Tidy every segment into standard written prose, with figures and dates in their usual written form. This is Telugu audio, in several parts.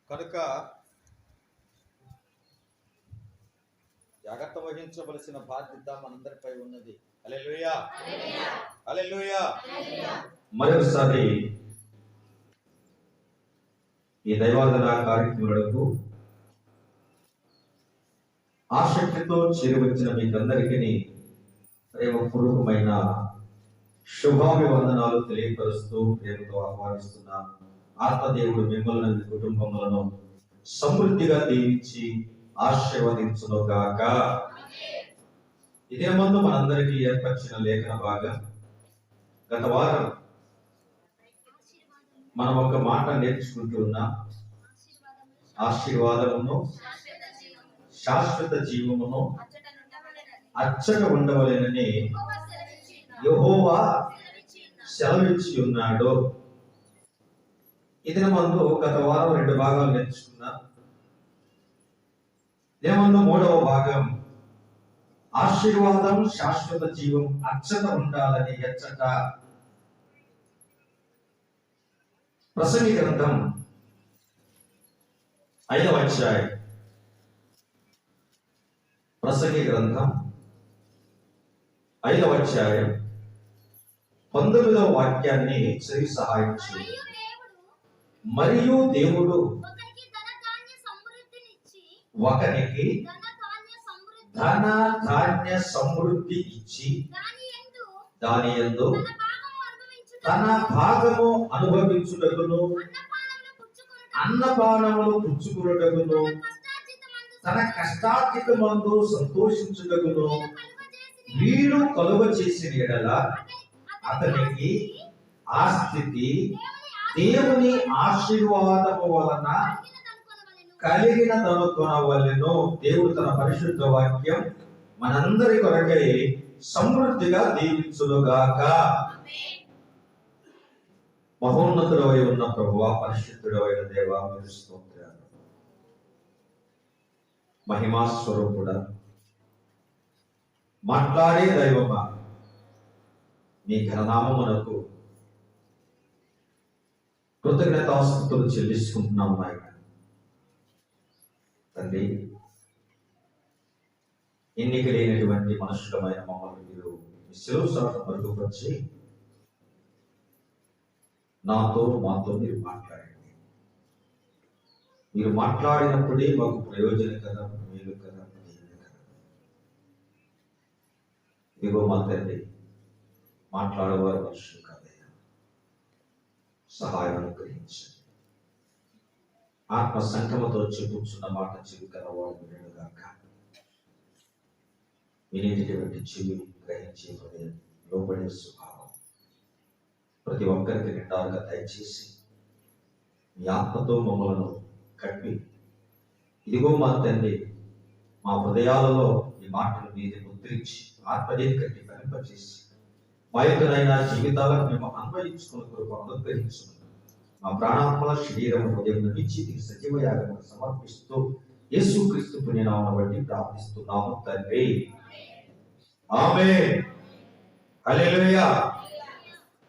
కనుక జాగ్రత్త వహించవలసిన బాధ్యత మనందరిపై ఉన్నది. హల్లెలూయా, హల్లెలూయా. మరొకసారి ఈ దైవారాధన కార్యక్రమాలకు ఆసక్తితో చేరువచ్చిన మీకందరికీ ప్రేమపూర్వకమైన శుభాభివందనాలు తెలియపరుస్తూ ప్రేమతో ఆహ్వానిస్తున్నాను. ఆత్మదేవుడు మిమ్మల్ని మీ కుటుంబములను సమృద్ధిగా దీవించి ఆశీర్వదించును గాక. ఇదే ముందు మనందరికీ ఏర్పరిచిన లేఖన భాగం. గత వారం మనం ఒక మాట నేర్చుకుంటూ ఉన్నాం. ఆశీర్వాదమును శాశ్వత జీవమును అచ్చట ఉండవలెనని యెహోవా సెలవిచ్చి ఉన్నాడు. ఇది ముందు గత వారం 2 భాగాలు నేర్చుకున్నాం. ఇదేమందు 3వ భాగం ఆశీర్వాదం శాశ్వత జీవం అచ్చట ఉండాలని ఎచ్చట. ప్రసంగి గ్రంథం 5వ అధ్యాయం. ప్రసంగి గ్రంథం 5వ అధ్యాయం 19వ వాక్యాన్ని చదివి సహాయం చేయండి. మరియు దేవుడు ఒకరికి ధన ధాన్య సమృద్ధి ఇచ్చి దాని యందు తన భాగము అనుభవించుటకును అన్నపానములు పుచ్చుకున్నటకును తన కష్టార్జితమందు సంతోషించుటకును వీడు కలుగ చేసిన ఎడల అతనికి ఆ స్థితి దేవుని ఆశీర్వాదము వలన కలిగినదనుకొనవలెను. దేవుడు తన పరిశుద్ధ వాక్యం మనందరి కొరకై సమృద్ధిగా దీవించునుగాక. మహోన్నతుడవై ఉన్న ప్రభువా, పరిశుద్ధుడవైన దేవా, మీరు స్తోత్రాలు. మహిమా స్వరూపుడా, మాట్లాడే దైవమా, మీ ఘననామమునకు కృతజ్ఞతాస్తుతులు చెల్లించుకుంటున్నాము నాయన. తండ్రి, ఎన్నిక లేనటువంటి మనుషులమైన మమ్మల్ని మీరు సెలవు సాటం మరుగుపరిచి మాతో మీరు మాట్లాడండి. మీరు మాట్లాడినప్పుడే మాకు ప్రయోజనకరం, మేలుకరం, దీవెనకరం. ఇదిగో మా తండ్రి, మాట్లాడేవారు మనుషులు కాదయ్యా, సహాయం అనుగ్రహించండి. ఆత్మ సంకమతో చెప్పుచున్న మాట చెవి కలవాడు వినగాక. వినేటటువంటి చెవి గ్రహించే హృదయం, లోబడే స్వభావం ప్రతి ఒక్కరికి నిండారుగా దయచేసి మీ ఆత్మతో మమ్మలను కప్పి, ఇదిగో మా తండ్రి, మా హృదయాలలో ఈ మాటలు మీది ముద్రించి ఆత్మదే కట్టి ఫలింపచేసి మా యొక్కనైనా జీవితాలకు మేము అన్వయించుకున్న కృప అనుగ్రహించుకున్నాం. మా ప్రాణాత్మల శరీరం హృదయం నుంచి సజీవయాగం సమర్పిస్తూ యేసుక్రీస్తు పుణ్యనామమును బట్టి ప్రార్థిస్తున్నాము తండ్రి, ఆమేన్. హల్లెలూయా,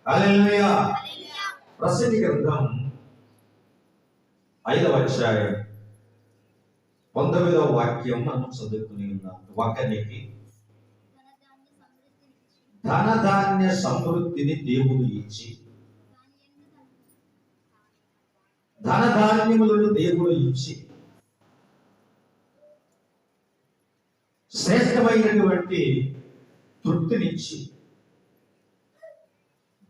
హల్లెలూయా. ప్రసంగి గ్రంథం 5వ అధ్యాయం 19వ వాక్యం మనం చదువుకుని ఉన్నాం. ఒకరికి ధనధాన్య సమృద్ధిని దేవుడు ఇచ్చి, ధనధాన్యములను దేవుడు ఇచ్చి శ్రేష్టమైనటువంటి తృప్తినిచ్చి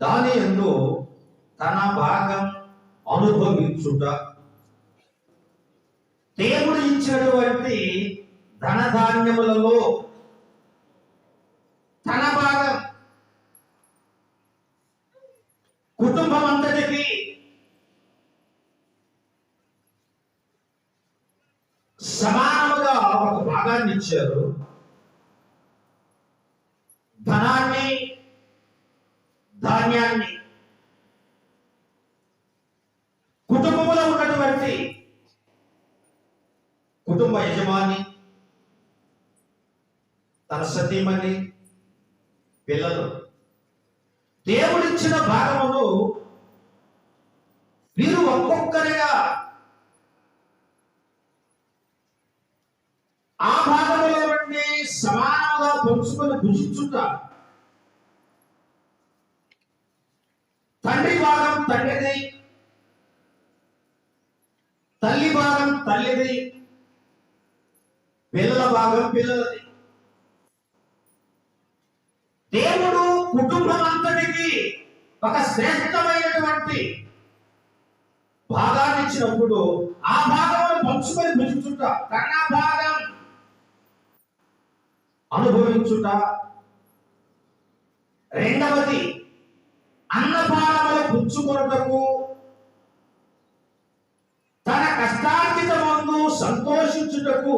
దాని యందు తన భాగం అనుభవించుట. దేవుడు ఇచ్చినటువంటి ధనధాన్యములలో తన భాగం కుటుంబం అంతటికి సమానముగా ఒక భాగాన్ని ఇచ్చారు. ధనాన్ని, ధాన్యాన్ని కుటుంబంలో ఉన్నటువంటి కుటుంబ యజమాని, తన సతీమణి, పిల్లలు దేవుడిచ్చిన భాగమును వీరు ఒక్కొక్కరిగా పంచుకొని భుజించుట, తండ్రి భాగం తండ్రిది, తల్లి భాగం తల్లిది, పిల్లల భాగం పిల్లలది. దేవుడు కుటుంబం అంతటికి ఒక శ్రేష్టమైనటువంటి భాగాన్ని ఇచ్చినప్పుడు ఆ భాగంలో పంచుకొని భుజించుట, కన్న భాగం అనుభవించుట. రెండవది అన్నపానములు పుచ్చుకొనుటకు, తన కష్టార్జితమందు సంతోషించుటకు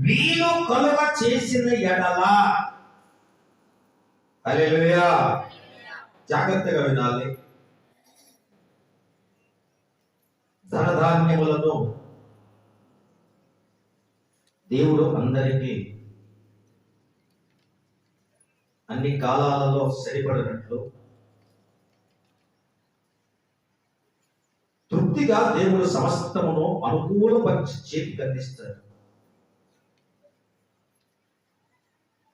వీలు కలుగ చేసిన ఎడల. హల్లెలూయా. జాగ్రత్తగా వినాలి. ధనధాన్యములను దేవుడు అందరికీ అన్ని కాలాలలో సరిపడినట్లు తృప్తిగా దేవుడు సమస్తమును అనుకూలపరిచి చేతికి అందిస్తాడు.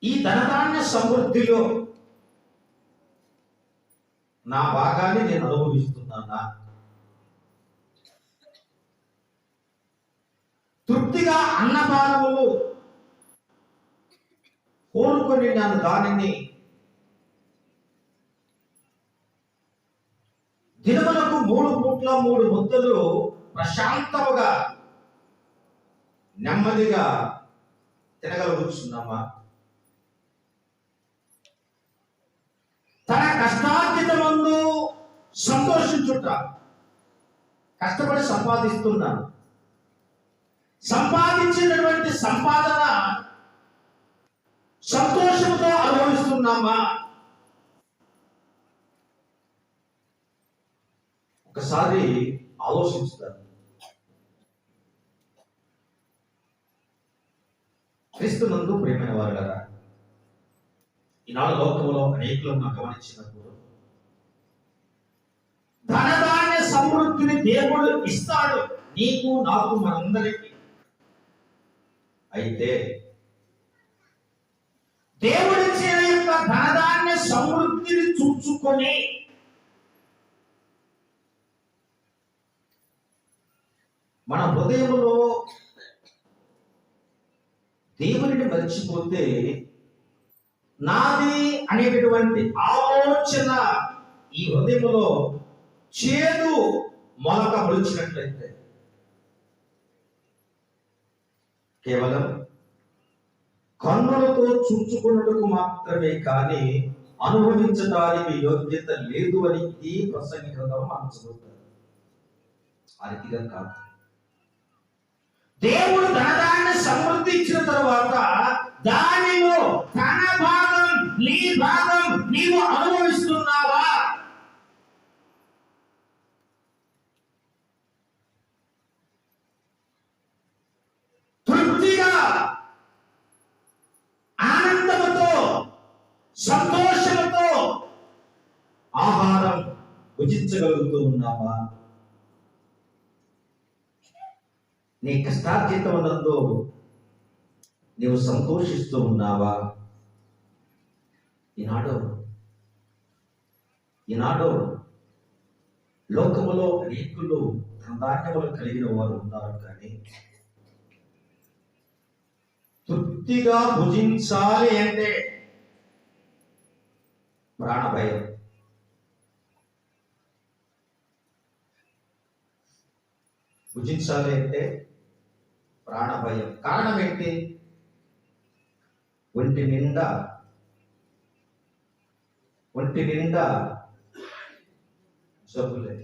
ఈ ధనధాన్య సమృద్ధిలో నా భాగాన్ని నేను అనుభవిస్తున్నానా? తృప్తిగా అన్నపానములు కోరుకొని నన్ను దానిని దినములకు 3 పూట్ల 3 ముద్దలు ప్రశాంతముగా నెమ్మదిగా తినగలుగుతున్నామా? తన కష్టార్జితమందు సంతోషించుట, కష్టపడి సంపాదిస్తున్నాను, సంపాదించినటువంటి సంపాదన సంతోషంతో అనుభవిస్తున్నామా? ఒకసారి ఆలోచించుతాను. క్రీస్తునందు ప్రియమైన వారులారా, ఈనాడు లోకంలో అనేకులను గమనించినప్పుడు ధనధాన్య సమృద్ధిని దేవుడు ఇస్తాడు నీకు, నాకు, మనందరికీ. అయితే దేవుడిచ్చిన యొక్క ధనధాన్య సమృద్ధిని చూచుకొని మన హృదయంలో దేవుడిని మర్చిపోతే నాది అనేటటువంటి ఆలోచన ఈ హృదయంలో చేదు మొలక మొలిచినట్లయితే కేవలం కన్నులతో చూచుకున్నట్టుకు మాత్రమే కానీ అనుభవించడానికి యోగ్యత లేదు అని ఈ ప్రసంగి గ్రంథం మనం చదువుతారు. ఆ రీతిగా కాదు. దేవుడు ధనధాన్య సమృద్ధి ఇచ్చిన తర్వాత దానిలో తన భాగం, నీ భాగం నీవు అనుభవిస్తున్నావా? తృప్తిగా ఆనందముతో సంతోషంతో ఆహారం భుజించగలుగుతూ ఉన్నావా? నీ కష్టార్జితమునందు నీవు సంతోషిస్తూ ఉన్నావా? ఈనాడు లోకములో అనేకులు ధనధాన్యములు కలిగిన వారు ఉన్నారు, కానీ తృప్తిగా భుజించాలి అంటే ప్రాణభయం. భుజించాలి అంటే ప్రాణభయం. కారణం ఏంటి? ఒంటి నిండా జబ్బులే.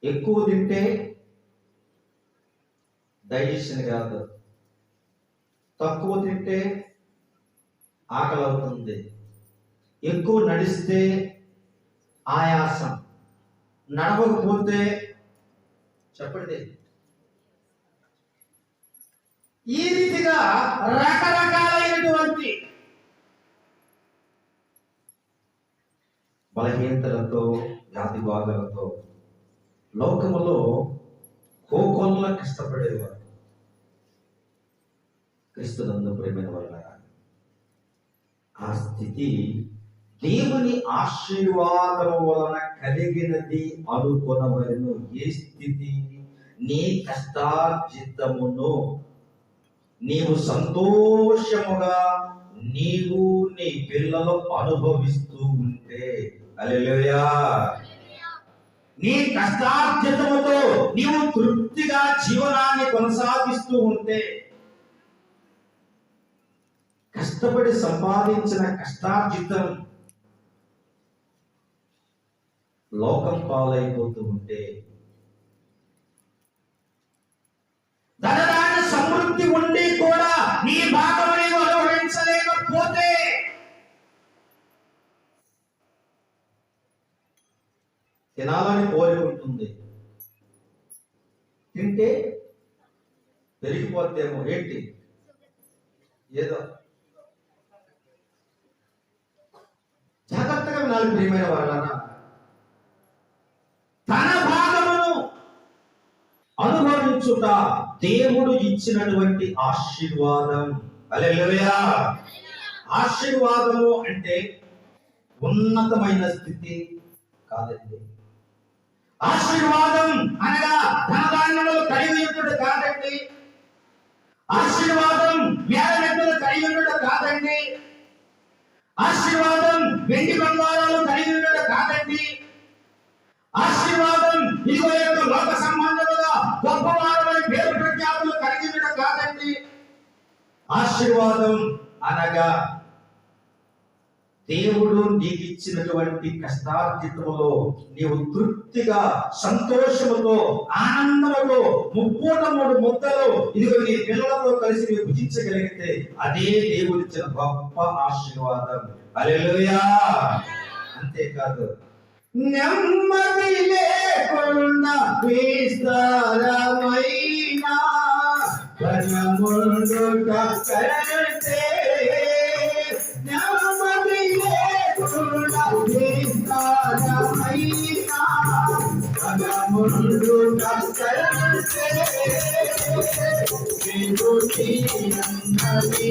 ఎక్కువ తింటే డైజెషన్ కాదు, తక్కువ తింటే ఆకలి అవుతుంది, ఎక్కువ నడిస్తే ఆయాసం, నడవకపోతే చెప్పండి. ఈ రీతిగా రకరకాలైనటువంటి బలహీనతలతో, వ్యాధి బాధలతో లోకములో కోకొల్ల కష్టపడేవారు. క్రీస్తునందు ప్రేమైన వల్ల ఆ స్థితి దేవుని ఆశీర్వాదం వలన కలిగినది అనుకొనవలెను. ఏ స్థితి? నీ కష్టార్జితమును నీవు సంతోషముగా నీవు నీ పిల్లలు అనుభవిస్తూ ఉంటే, హల్లెలూయా, నీ కష్టార్జితముతో నీవు తృప్తిగా జీవనాన్ని కొనసాగిస్తూ ఉంటే, కష్టపడి సంపాదించిన కష్టార్జితం లోకం పాలైపోతూ ఉంటే, ధనధాన్య సమృద్ధి ఉండి కూడా నీ భాగం నీవు అనుభవించలేకపోతే, తినాలని కోరుకుంటుంది, తింటే పెరిగిపోతేమో ఏంటి ఏదో. జాగ్రత్తగా వినాలి ప్రియమైన వాళ్ళారా. తన భాగమును అనుభవించుట దేవుడు ఇచ్చినటువంటి ఆశీర్వాదం. హల్లెలూయా. ఆశీర్వాదము అంటే ఉన్నతమైన స్థితి కాదండి. ఆశీర్వాదం అనగా ధనధాన్యములు కలిగి ఉండడం కాదండి. ఆశీర్వాదం వ్యాధులు కలిగి ఉండడం కాదండి. ఆశీర్వాదం వెండి బంగారాలు కలిగి ఉండడం కాదండి. ఆశీర్వాదం ఇదిగో యొక్క లోక సంబంధముగా గొప్పవారమని పేరు ప్రఖ్యాతులు కలిగి ఉండడం కాదండి. ఆశీర్వాదం అనగా దేవుడు నీకు ఇచ్చినటువంటి కష్టార్జితములో నీవు తృప్తిగా సంతోషముతో ఆనందముతో ముప్పూట 3 ముద్దలు ఇదిగో నీ పిల్లలతో కలిసి నీవు భుజించగలిగితే అదే దేవుడిచ్చిన గొప్ప ఆశీర్వాదం. హల్లెలూయా. అంతేకాదు, నెమ్మది లేకుండా విస్తారమైన ఘనముండుట కంటే, నెమ్మది లేకుండా విస్తారమైన ఘనముండుట కంటే, దేవుని అందరి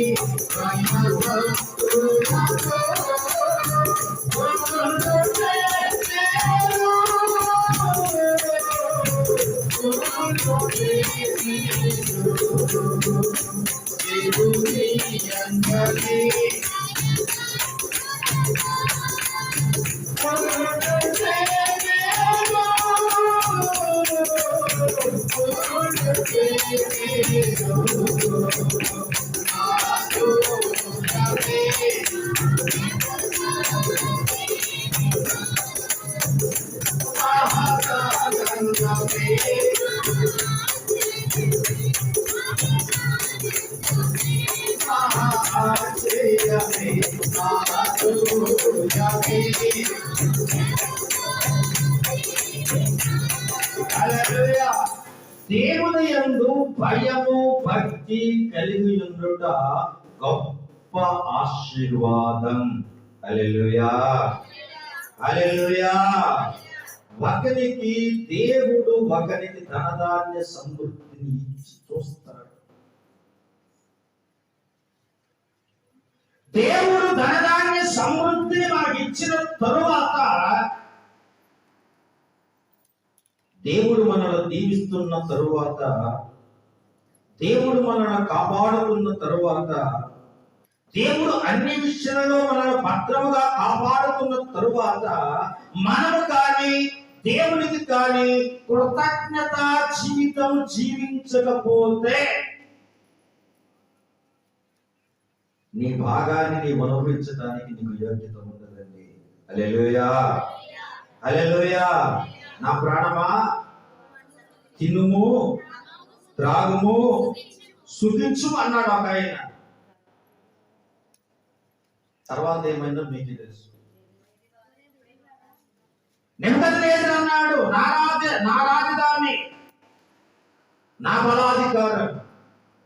దేవుని యందు భయము భక్తి కలిగి ఉండుట గొప్ప ఆశీర్వాదం. హల్లెలూయా. హల్లెలూయా. ఒకరికి దేవుడు ఒకరికి ధనధాన్య సమృద్ధిని ఇచ్చి చూస్తాడు. దేవుడు ధనధాన్య సమృద్ధిని మనకి ఇచ్చిన తరువాత దేవుడు మనల్ని దీవిస్తున్న తరువాత, దేవుడు మనల్ని కాపాడుతున్న తరువాత, దేవుడు అన్ని విషయాలలో మనల్ని భద్రముగా కాపాడుతున్న తరువాత మనము కానీ దేవునికి కానీ కృతజ్ఞత జీవితం జీవించకపోతే నీ భాగాన్ని నీవు అనుభవించడానికి నీకు యోగ్యత ఉండదండి. హల్లెలూయా. హల్లెలూయా. నా ప్రాణమా తినుము త్రాగుము సుఖించు అన్నాడు ఒక ఆయన. తర్వాత ఏమైందో మీకు తెలుసు. నెమ్మదిలేదురు అన్నాడు, నా రాజధాని నా బలాధికారం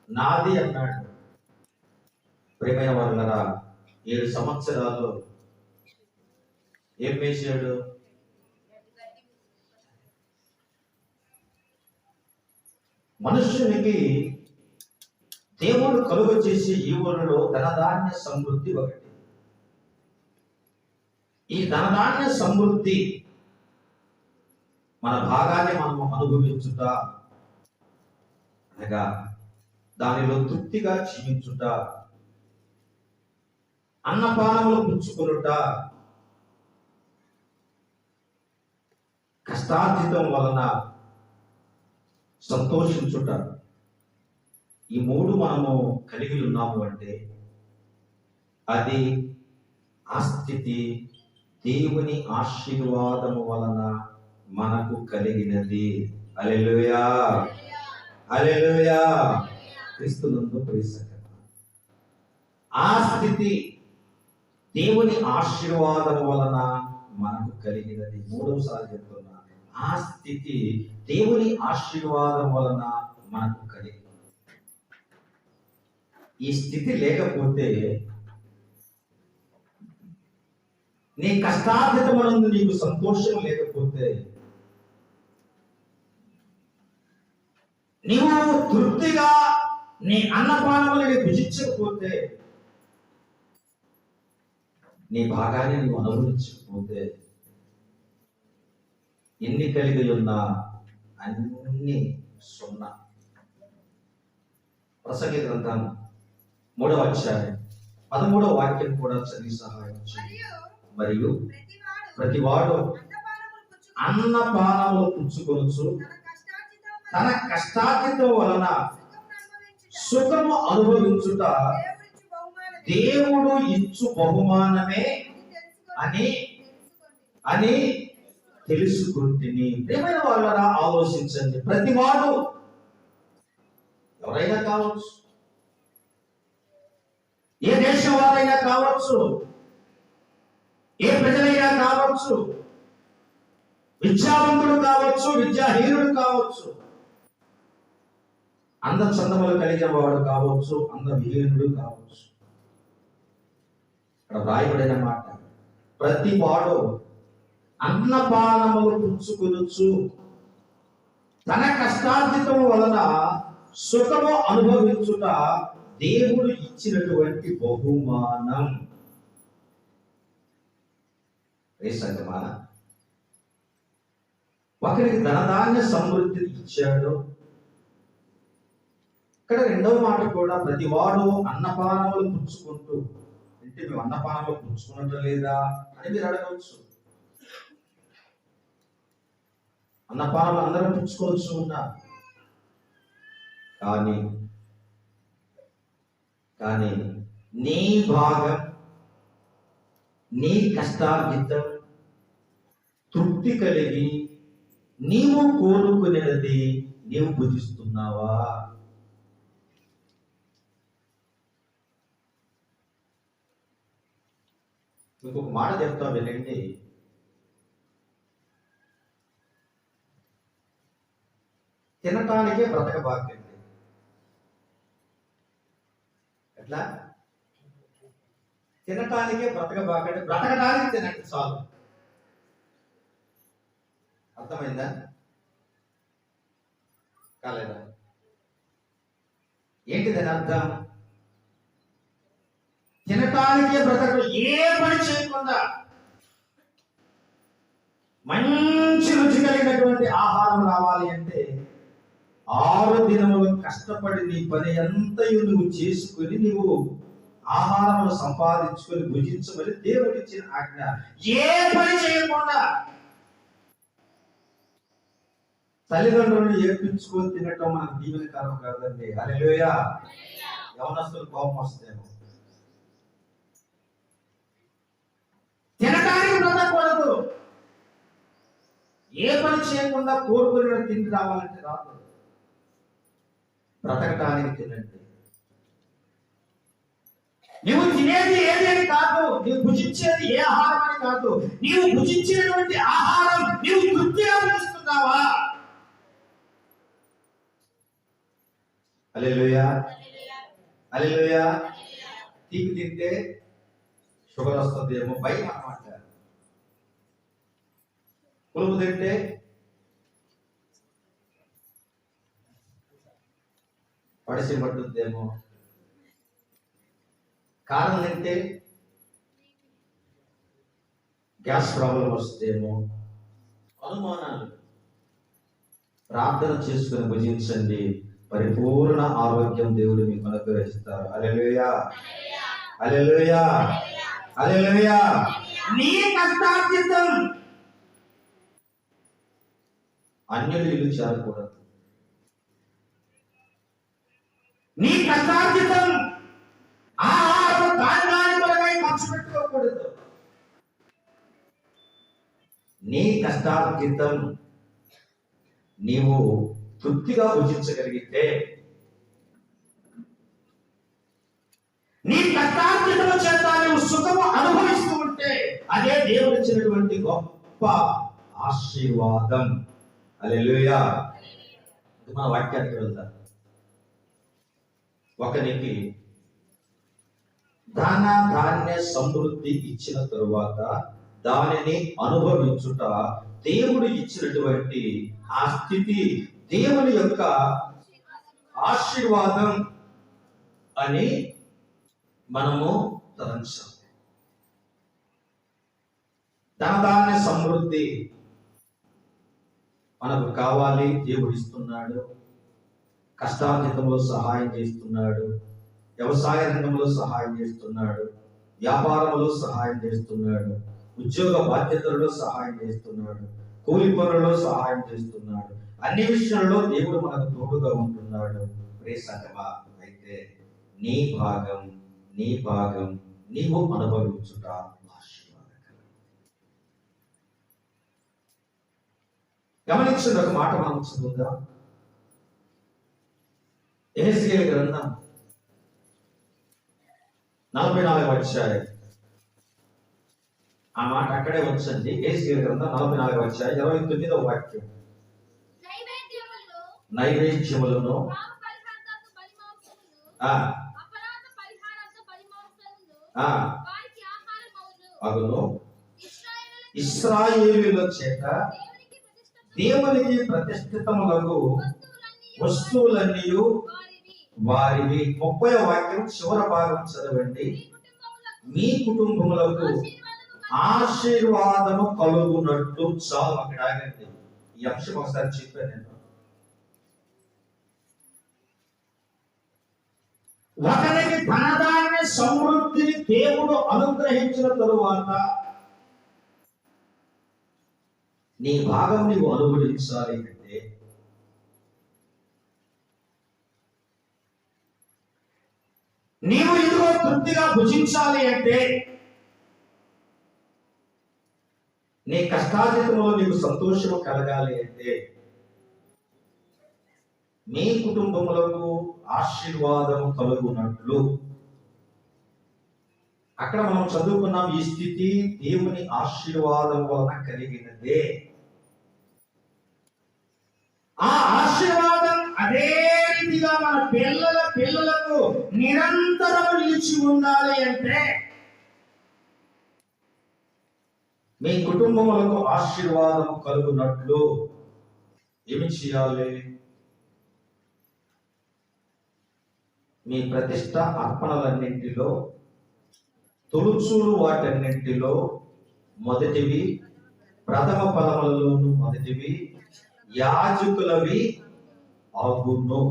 నాది అన్నాడు. ప్రియమైన వారులారా, 7 సంవత్సరాలు ఏం వేసాడు? మనుష్యునికి దేవుడు కలుగ చేసి ఈ ఊరిలో ధనధాన్య సమృద్ధి ఒకటి. ఈ ధనధాన్య సమృద్ధి మన భాగాన్ని మనము అనుభవించుట అనగా దానిలో తృప్తిగా జీవించుట, అన్నపానములు పుచ్చుకొనుట, కష్టార్జితం వలన సంతోషించుట, ఈ మూడు మనము కలిగి ఉన్నాము అంటే అది ఆ స్థితి దేవుని ఆశీర్వాదము వలన మనకు కలిగినది. హల్లెలూయా, హల్లెలూయా. క్రీస్తునందు ప్రియసంగమా, ఆ స్థితి దేవుని ఆశీర్వాదం వలన మనకు కలిగినది. మూడవసారి చెప్తున్నా, ఆ స్థితి దేవుని ఆశీర్వాదం వలన మనకు కలిగినది. ఈ స్థితి లేకపోతే నీ కష్టార్జితమునందు నీకు సంతోషం లేకపోతే, నీవు తృప్తిగా నీ అన్నపానములని భుజించకపోతే, నీ భాగాన్ని నీవు అనుభవించకపోతే, ఎన్ని కలిగి ఉన్నా అన్ని సున్నా. ప్రసంగి గ్రంథం 3వ అధ్యాయం 13వ వాక్యం కూడా చదివి సహాయం చేయండి. మరియు ప్రతివాడు అన్నపానములు పుచ్చుకొనుచు తన కష్టార్జితం వలన సుఖము అనుభవించుట దేవుడు ఇచ్చు బహుమానమే అని అని తెలుసుకుంటుని. ప్రియమైన వాళ్ళరా, ఆలోచించండి. ప్రతివాడు, ఎవరైనా కావచ్చు, ఏ దేశం వారైనా కావచ్చు, ఏ ప్రజలైనా కావచ్చు, విద్యావంతుడు కావచ్చు, విద్యాహీనుడు కావచ్చు, అందచందములు కలిగిన వాడు కావచ్చు, అందవిహీనుడు కావచ్చు. ఇక్కడ రాయబడిన మాట, ప్రతి వాడు అన్నపానములు పుచ్చుకొనుచు తన కష్టార్జితం వలన సుఖము అనుభవించుట దేవుడు ఇచ్చినటువంటి బహుమానం. సంగమా, ఒకరికి ధనధాన్య సమృద్ధిని ఇచ్చాడు. ఇక్కడ రెండవ మాట కూడా, ప్రతి వాడు అన్నపానములు పుచ్చుకుంటూ. అంటే మేము అన్నపానములు పుచ్చుకున్నట్టు లేదా అని మీరు అడగవచ్చు. అన్నపానములు అందరం పుచ్చుకోవచ్చు ఉన్నా, కానీ నీ భాగం, నీ కష్టార్జితం తృప్తి కలిగి నీవు కోరుకునేది నీవు భుజిస్తున్నావా? ఇంకొక మాట చెప్తా వినండి. తినటానికే బ్రతకబాకండి. ఎట్లా? తినటానికే బ్రతకబాకండి, బ్రతకడానికి తినండి చాలు. అర్థమైందా? కాలేదా? ఏంటిదని అర్థం? తినటానికే బ్రతక, ఏ పని చేయకుండా మంచి రుచి కలిగినటువంటి ఆహారం రావాలి అంటే 6 దినములు కష్టపడి నీ పని ఎంతయు నువ్వు చేసుకుని నీవు ఆహారములు సంపాదించుకొని భుజించమని దేవుడిచ్చిన ఆజ్ఞ. ఏ పని చేయకుండా తల్లిదండ్రులను ఏర్పించుకొని తినటం మనకు దీవెనకరం కాదండి. హల్లెలూయా. యవనస్తులు కోపం వస్తేమో. తినటానికి బ్రతకూడదు. ఏ పని చేయకుండా కోరుకుని తిండి రావాలంటే రాదు. బ్రతకటానికి తినండి. నీవు తినేది ఏది అని కాదు, నీవు భుజించేది ఏ ఆహారం అని కాదు, నీవు భుజించినటువంటి ఆహారం నీవు తృప్తిగా భుజిస్తున్నావా? హల్లెలూయా, హల్లెలూయా. తీపి తింటే షుగర్ వస్తుంది ఏమో భయం అన్నమాట. పులుపు తింటే పడిసి పట్టుద్దేమో కారణం ఏంటే గ్యాస్ ప్రాబ్లం వస్తేమో అనుమానాలు. ప్రార్థన చేసుకుని భుజించండి, పరిపూర్ణ ఆరోగ్యం దేవుడు మీకు అనుగ్రహిస్తారు. హల్లెలూయా, హల్లెలూయా, హల్లెలూయా. నీ కష్టార్జితం అన్యులు ఇల్లు చేరకూడదు. నీ కష్టార్జితం ఆహారం ధాన్యాన్ని కొరకై ఖర్చు పెట్టుకోకూడదు. నీ కష్టార్జితం నీవు తృప్తిగా భుజించగలిగితే, నీ కష్టార్జితం చేత నీవు సుఖము అనుభవిస్తూ ఉంటే అదే దేవుడు ఇచ్చినటువంటి గొప్ప ఆశీర్వాదం. హల్లెలూయా. మన వాక్యానికి వెళ్దాం. ఒకరికి ధాన్య సమృద్ధి ఇచ్చిన తరువాత దానిని అనుభవించుట దేవుడు ఇచ్చినటువంటి ఆ స్థితి దేవుని యొక్క ఆశీర్వాదం అని మనము తలంచాం. ధాన్య సమృద్ధి మనకు కావాలి, దేవుడు ఇస్తున్నాడు. కష్టార్జితంలో సహాయం చేస్తున్నాడు, వ్యవసాయ రంగంలో సహాయం చేస్తున్నాడు, వ్యాపారంలో సహాయం చేస్తున్నాడు, ఉద్యోగ బాధ్యతలలో సహాయం చేస్తున్నాడు, కూలి పనులలో సహాయం చేస్తున్నాడు. అన్ని విషయాల్లో దేవుడు మనకు తోడుగా ఉంటున్నాడు. ప్రియసంగమా, అయితే నీ భాగం నీవు అనుభవించుట ఆశీర్వాదకరం. గమనించిన ఒక మాట మనం చదువుదాం. యెహెజ్కేలు గ్రంథం 44వ అధ్యాయం. ఆ మాట అక్కడే ఉంచండి. యెహెజ్కేలు గ్రంథం 44వ అధ్యాయం 29వ వాక్యం. నైవేద్యములను అగును ఇశ్రాయేలీయుల చేత దేవునికి ప్రతిష్ఠితములకు వస్తువులన్నీ వారివి. 30వ వాక్యం చివరి భాగం చదవండి. మీ కుటుంబములకు ఆశీర్వాదము కలుగునట్లు. చాలు, అక్కడ ఆగండి. ఈ అంశం ఒకసారి చెప్పాను నేను. ఒకరికి ధనధాన్య సమృద్ధిని దేవుడు అనుగ్రహించిన తరువాత నీ భాగం నీవు అనుభవించాలి అంటే నీవు ఇదిగో తృప్తిగా భుజించాలి అంటే నీ కష్టార్జితంలో నీకు సంతోషము కలగాలి అంటే మీ కుటుంబములకు ఆశీర్వాదము కలుగునట్లు. అక్కడ మనం చదువుకున్నాం, ఈ స్థితి దేవుని ఆశీర్వాదం వలన కలిగినదే. ఆ ఆశీర్వాదం అదే రీతిగా మన పిల్లలకు నిరంతరం నిలిచి ఉండాలి అంటే మీ కుటుంబములకు ఆశీర్వాదం కలుగునట్లు ఏమి చేయాలి? మీ ప్రతిష్ట అర్పణలన్నింటిలో తొలుచూలు వాటన్నింటిలో మొదటివి, ప్రథమ ఫలములలోను మొదటివి యాజకులవి అగును.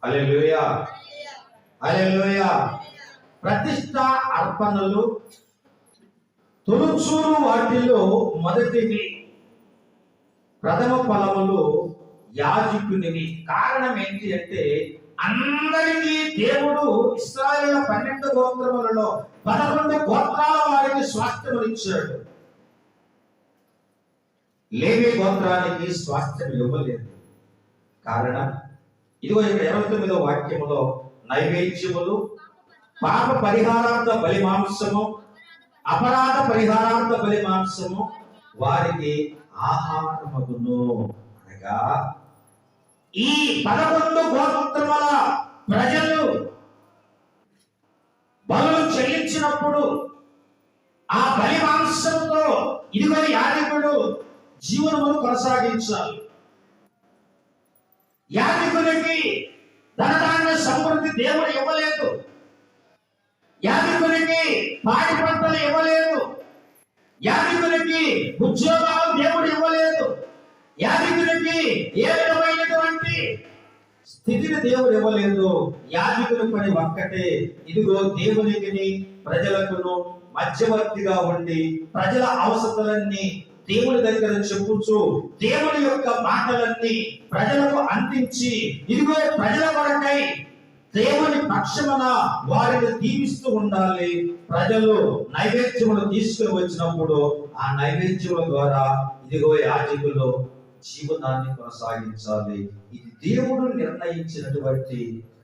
హల్లెలూయా, హల్లెలూయా. ప్రతిష్ట అర్పణలు తొలుచూలు వాటిలో మొదటివి, ప్రథమ ఫలములు యాజకునివి. కారణం ఏంటి అంటే అందరికీ దేవుడు ఇశ్రాయేలు 12 గోత్రములలో 11 గోత్రాల వారికి స్వాస్థ్యములు ఇచ్చాడు. లేవి గోత్రానికి స్వాస్థ్యం ఇవ్వలేదు. కారణం ఇదిగో ఇక్కడ 29వ వాక్యములో నైవేద్యములు, పాప పరిహారార్థ బలి మాంసము, అపరాధ పరిహారార్థ బలి మాంసము వారికి ఆహారమగును. అనగా ఈ 11 గోత్రముల ప్రజలు బలులు చెల్లించినప్పుడు ఆ బలి మాంసంతో ఇదిగో యాజకుడు జీవనమును కొనసాగించాలి. యాజకునికి ధనధాన్య సమృద్ధి దేవుడు ఇవ్వలేదు. యాజకునికి పాడి పంటలు ఇవ్వలేదు, యాజకునికి ఉద్యోగాలు దేవుడు ఇవ్వలేదు, యాజకునికి ఏ విధమైనటువంటి స్థితిని దేవుడు ఇవ్వలేదు. యాజకుని పని ఒక్కటే, ఇదిగో దేవునికి ప్రజలకును మధ్యవర్తిగా ఉండి ప్రజల అవసరాలన్నీ దేవుని దగ్గర చెప్పుచు దేవుని యొక్క మాటలన్నీ ప్రజలకు అందించి, ఇదిగో ప్రజల కొరకై దేవుని పక్షమున వారిని దీవిస్తూ ఉండాలి. ప్రజలు నైవేద్యములు తీసుకుని వచ్చినప్పుడు ఆ నైవేద్యముల ద్వారా ఇదిగో యాజకులు జీవనాన్ని కొనసాగించాలి. ఇది దేవుడు నిర్ణయించినటువంటి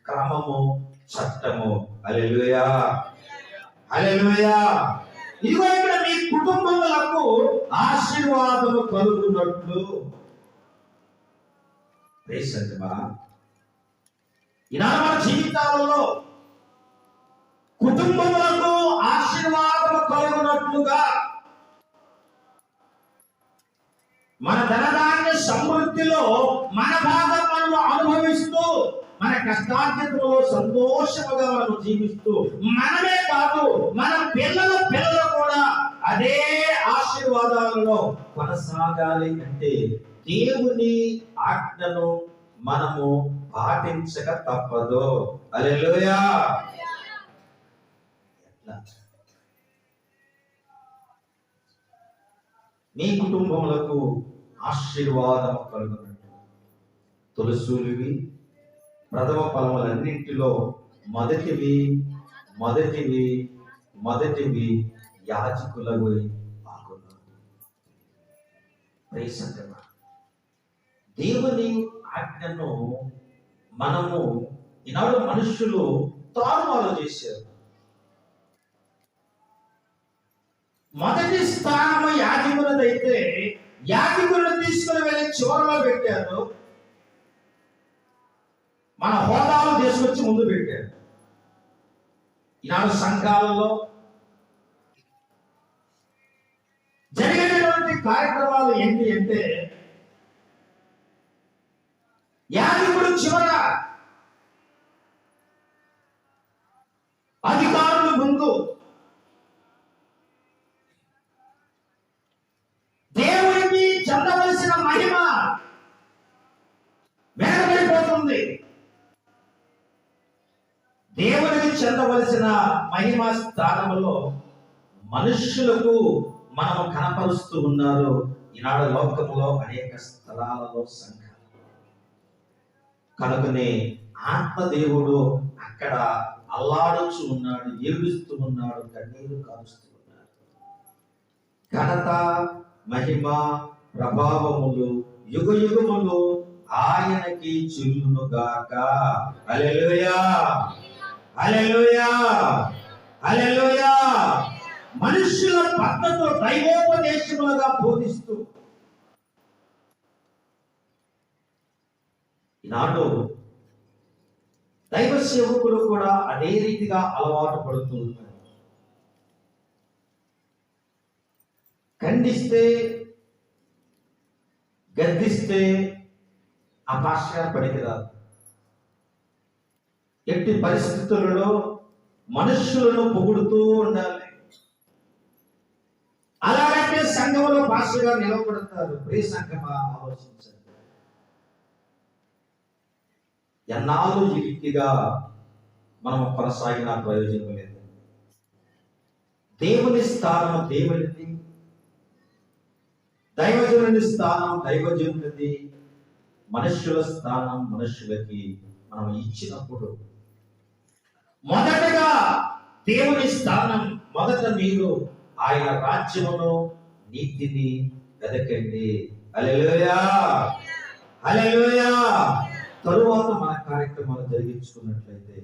క్రమము, చట్టము. హల్లెలూయా, హల్లెలూయా. ఇదిగో ఇక్కడ మీ కుటుంబములకు ఆశీర్వాదము కలుగునట్లు ఈనాడు మన జీవితాలలో కుటుంబములకు ఆశీర్వాదము కలుగునట్లుగా మన ధనధాన్య సమృద్ధిలో మన భాగం మనం అనుభవిస్తూ, మన కష్టార్జితంలో సంతోషముగా మనం జీవిస్తూ, మనమే కాదు మన పిల్లల పిల్లలు కూడా అదే ఆశీర్వాదాలలో కొనసాగాలి అంటే దేవుని ఆజ్ఞను మనము పాటించక తప్పదు. హల్లెలూయా. మీ కుటుంబములకు ఆశీర్వాదం కలుగునట్టు తులసూలివి ప్రథమ ఫలములన్నింటిలో మొదటివి యాజకులకు ఆగును. దేవుని ఆజ్ఞను మనము ఈనాడు మనుషులు తారుమారు చేశారు. మొదటి స్థానము యాజకులదైతే యాజకులను తీసుకుని వెళ్ళి చివరిలో పెట్టారు, మన హోదాలు తీసుకొచ్చి ముందు పెట్టారు. ఈనాడు సంఘాలలో జరిగినటువంటి కార్యక్రమాలు ఏంటి అంటే యాజకుడు చివర, అధికారులు ముందు. దేవుడికి చెందవలసిన మహిమ వెనకబడిపోతుంది. దేవుడికి చెందవలసిన మహిమ స్థానంలో మనుష్యులకు మనం కనపరుస్తూ ఉన్నారు. ఈనాడు లోకములో అనేక స్థలాలలో సంఘాలు కనుకనే ఆత్మదేవుడు అక్కడ అల్లాడుచు ఉన్నాడు, ఏడుస్తూ ఉన్నాడు, కన్నీరు కారుస్తూ ఉన్నాడు. ఘనత, మహిమ, ప్రభావములు యుగ యుగములు ఆయనకి చెల్లునుగాక. హల్లెలూయా, హల్లెలూయా, హల్లెలూయా. మనుషుల పద్ధతితో దైవోపదేశములుగా బోధిస్తూ ఈనాడు దైవ సేవకులు కూడా అదే రీతిగా అలవాటు పడుతూ ఉన్నారు. ఖండిస్తే, గద్దిస్తే ఆ పాస్టర్ పనికిరాదు. ఎట్టి పరిస్థితులలో మనుష్యులను పొగుడుతూ ఉండాలి. అలాగంటే సంఘంలో పాస్టర్ గారు నిలవబడతారు. ప్రియ సంఘమా, ఆలోచించండి. ఎన్నాళ్ళు ఈ రీతిగా మనం కొనసాగిన ప్రయోజనం లేదు. దేవుని స్థానం దేవునిది, దైవజనుని స్థానం దైవజనునిది, మనుష్యుల స్థానం మనుష్యులకి మనం ఇచ్చినప్పుడు మొదటగా దేవుని స్థానం, మొదట మీరు ఆయన రాజ్యమును నీతిని వెదకండి. హల్లెలూయా, హల్లెలూయా. తరువాత మన కార్యక్రమాలు జరిగించుకున్నట్లయితే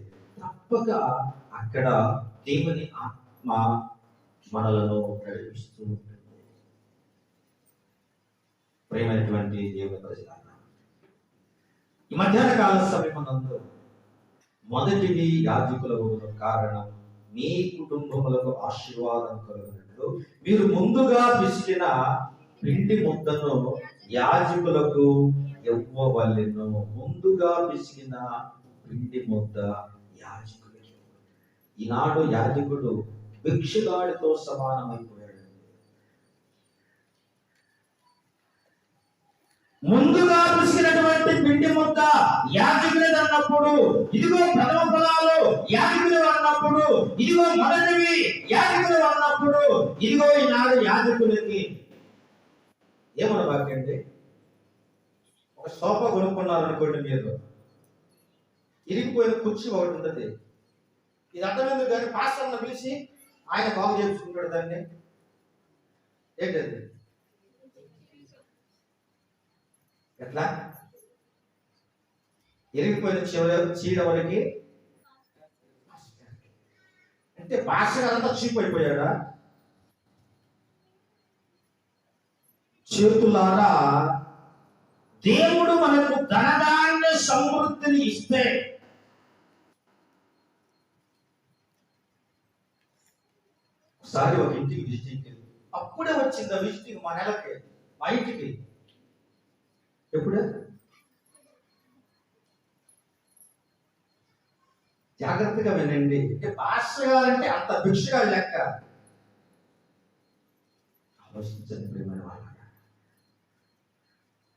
తప్పక అక్కడ దేవుని ఆత్మ మనలను నడిపిస్తూ ఉంటుంది. ప్రేమైనటువంటి దేవుని ప్రజలారా, ఈ మధ్యాహ్న కాల సమయమునందు మొదటిది యాజకులకు కారణం మీ కుటుంబములకు ఆశీర్వాదం కలుగునట్లు మీరు ముందుగా పిసికిన పిండి ముద్దను యాజకులకు ఇవ్వవలెను. ముందుగా పిసికిన పిండి ముద్ద యాజకులకి. ఈనాడు యాజకుడు భిక్షగాడితో సమానమైపోయాడు. ముందుగా పిసికినటువంటి పిండి ముద్ద యాజకుడు అన్నప్పుడు, ఇదిగో ప్రథమ ఫలాలు యాజకుడు అన్నప్పుడు, ఇదిగో మొదటివి యాజకుడు అన్నప్పుడు, ఇదిగో ఈనాడు యాజకుడికి ఏమనబాకండి. ఒక సోఫా కొనుక్కున్నారు అనుకోండి, మీరు ఇరిగిపోయిన కుర్చీ ఒకటి ఉంటుంది. ఇది అర్థమైంది కానీ పాస్టర్ని పిలిచి ఆయన బాగు చేసుకుంటాడు దాన్ని. ఏంటది? ఎట్లా? ఇరిగిపోయిన చీడవరికి అంటే పాస్టర్ అంతా చీప్ అయిపోయాడా? చేతులారా, దేవుడు మనకు ధనధాన్య సమృద్ధిని ఇస్తే ఒకసారి ఒక ఇంటికి విజిటింగ్, అప్పుడే వచ్చింది ఆ విజిటింగ్ మా నెలకి, మా ఇంటికి. ఎప్పుడే? జాగ్రత్తగా వినండి. అంటే పాస్టర్ గారంటే అంత భిక్షగా లెక్క. ఆలోచించండి ప్రియమైన వాళ్ళ,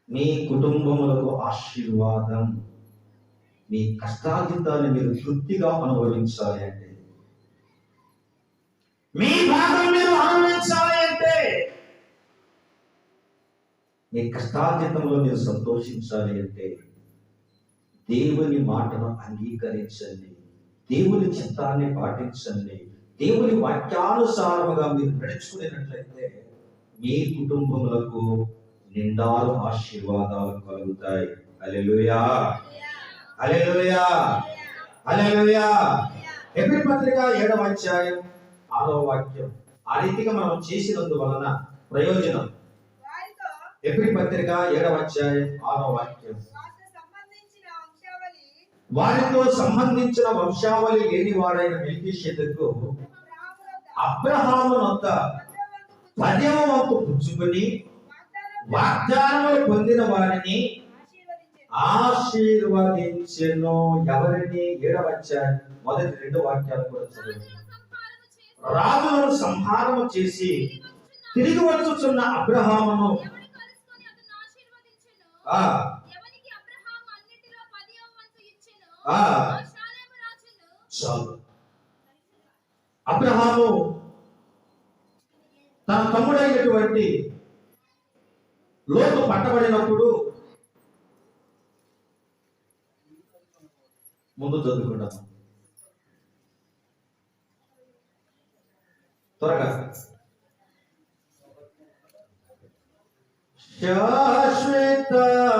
మీ కుటుంబములకు ఆశీర్వాదం, మీ కష్టార్జితాన్ని మీరు తృప్తిగా అనుభవించాలి అంటే, మీ భాగం మీరు అనుభవించాలి అంటే, మీ కష్టార్జితంలో మీరు సంతోషించాలి అంటే, దేవుని మాటను అంగీకరించండి, దేవుని చిత్తాన్ని పాటించండి, దేవుని వాక్యానుసారముగా మీరు నడుచుకునేటట్లయితే మీ కుటుంబములకు నిండారు ఆశీర్వాదాలు కలుగుతాయి. హల్లెలూయా, హల్లెలూయా, హల్లెలూయా. హెబ్రీ పత్రిక 7వ అధ్యాయం 6వ వాక్యం. ఆ రీతిగా మనం చేసినందువలన ప్రయోజనం. హెబ్రీ పత్రిక 7వ అధ్యాయం 6వ వాక్యం. వారితో సంబంధించిన వంశావళి లేని వాడైన మెల్కీషెదెకు అబ్రహాము వద్ద 10వ వంతు పుచ్చుకొని వాగ్దానములు పొందిన వారిని ఆశీర్వదించెను. ఎవరిని? 7వ అధ్యాయం మొదటి 2 వాక్యాలు కూడా చదువు. రాజులను సంహారము చేసి తిరిగి వచ్చుచున్న అబ్రహామును అబ్రహాము తన తమ్ముడైనటువంటి లోతు పట్టబడినప్పుడు, ముందు చదువుకుంటాము త్వరగా.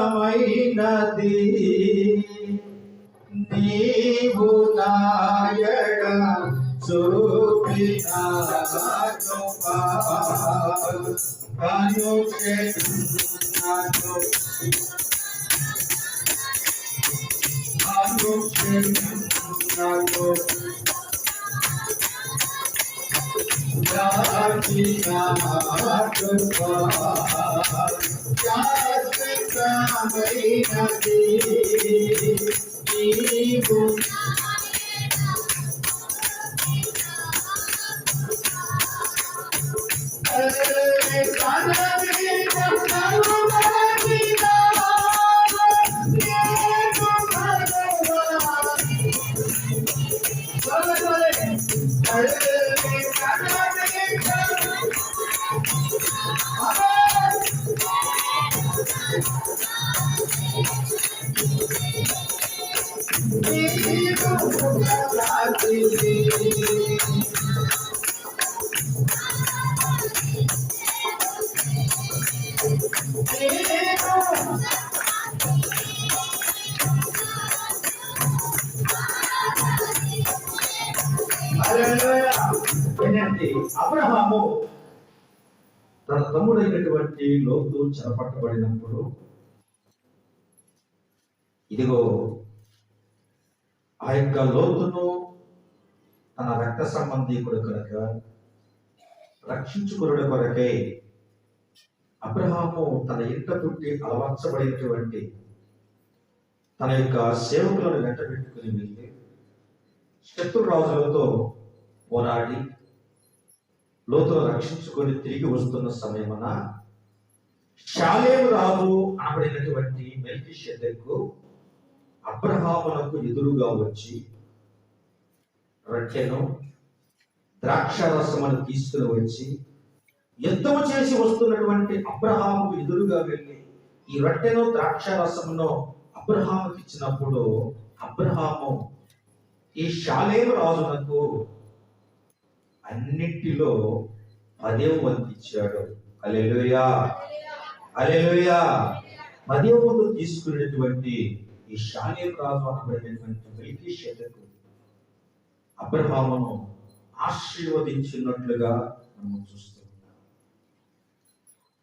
శాశ్వతమైనది నీవు నాయడ చూపిన అబ్రహాము తన తమ్ముడైనటువంటి లోతు చెరపట్టబడినప్పుడు, ఇదిగో ఆ యొక్క లోతును తన రక్త సంబంధీకుడు కనుక రక్షించుకునే కొరకై అబ్రహాము తన ఇంట పుట్టి అలవర్చబడినటువంటి తన యొక్క సేవకులను వెంట పెట్టుకుని వెళ్ళి శత్రు రాజులతో పోరాడి లోతును రక్షించుకొని తిరిగి వస్తున్న సమయమున షాలేము రాజు అనబడినటువంటి మెల్కీషెదెకు అబ్రహామునకు ఎదురుగా వచ్చి రొట్టెను ద్రాక్షారసమును తీసుకుని వచ్చి యుద్ధము చేసి వస్తున్నటువంటి అబ్రహాముకు ఎదురుగా వెళ్ళి ఈ రొట్టెను ద్రాక్షారసమును అబ్రహాముకి ఇచ్చినప్పుడు అబ్రహాము ఈ షాలేము రాజునకు అన్నిటిలో 10వ వంతు ఇచ్చాడు. హల్లెలూయా, హల్లెలూయా. 10వ వంతు తీసుకునేటువంటి ఈ షాలేము రాజు అనబడినటువంటి మెల్కీషెదెకు అబ్రహామును ఆశీర్వదించినట్లుగా మనం చూస్తున్నాం.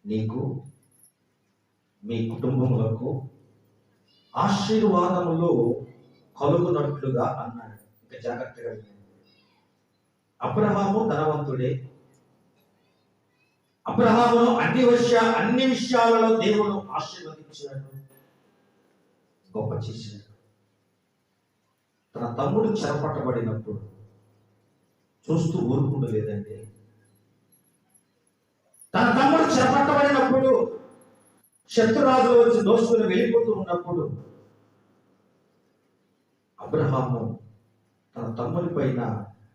నీకు మీ కుటుంబములకు ఆశీర్వాదములు కలుగునట్లుగా అన్నాడు. ఇంకా జాగ్రత్తగా అబ్రహాము ధనవంతుడే. అబ్రహామును అన్ని విషయాలలో దేవుడు ఆశీర్వదించాడు, గొప్ప చేశాడు. తన తమ్ముడు చెరపట్టబడినప్పుడు చూస్తూ ఊరుకుండలేదండి. తన తమ్ముడు చెరపట్టబడినప్పుడు శత్రురాజులు వచ్చి దోషులు వెళ్ళిపోతూ ఉన్నప్పుడు అబ్రహాము తన తమ్ముని పైన,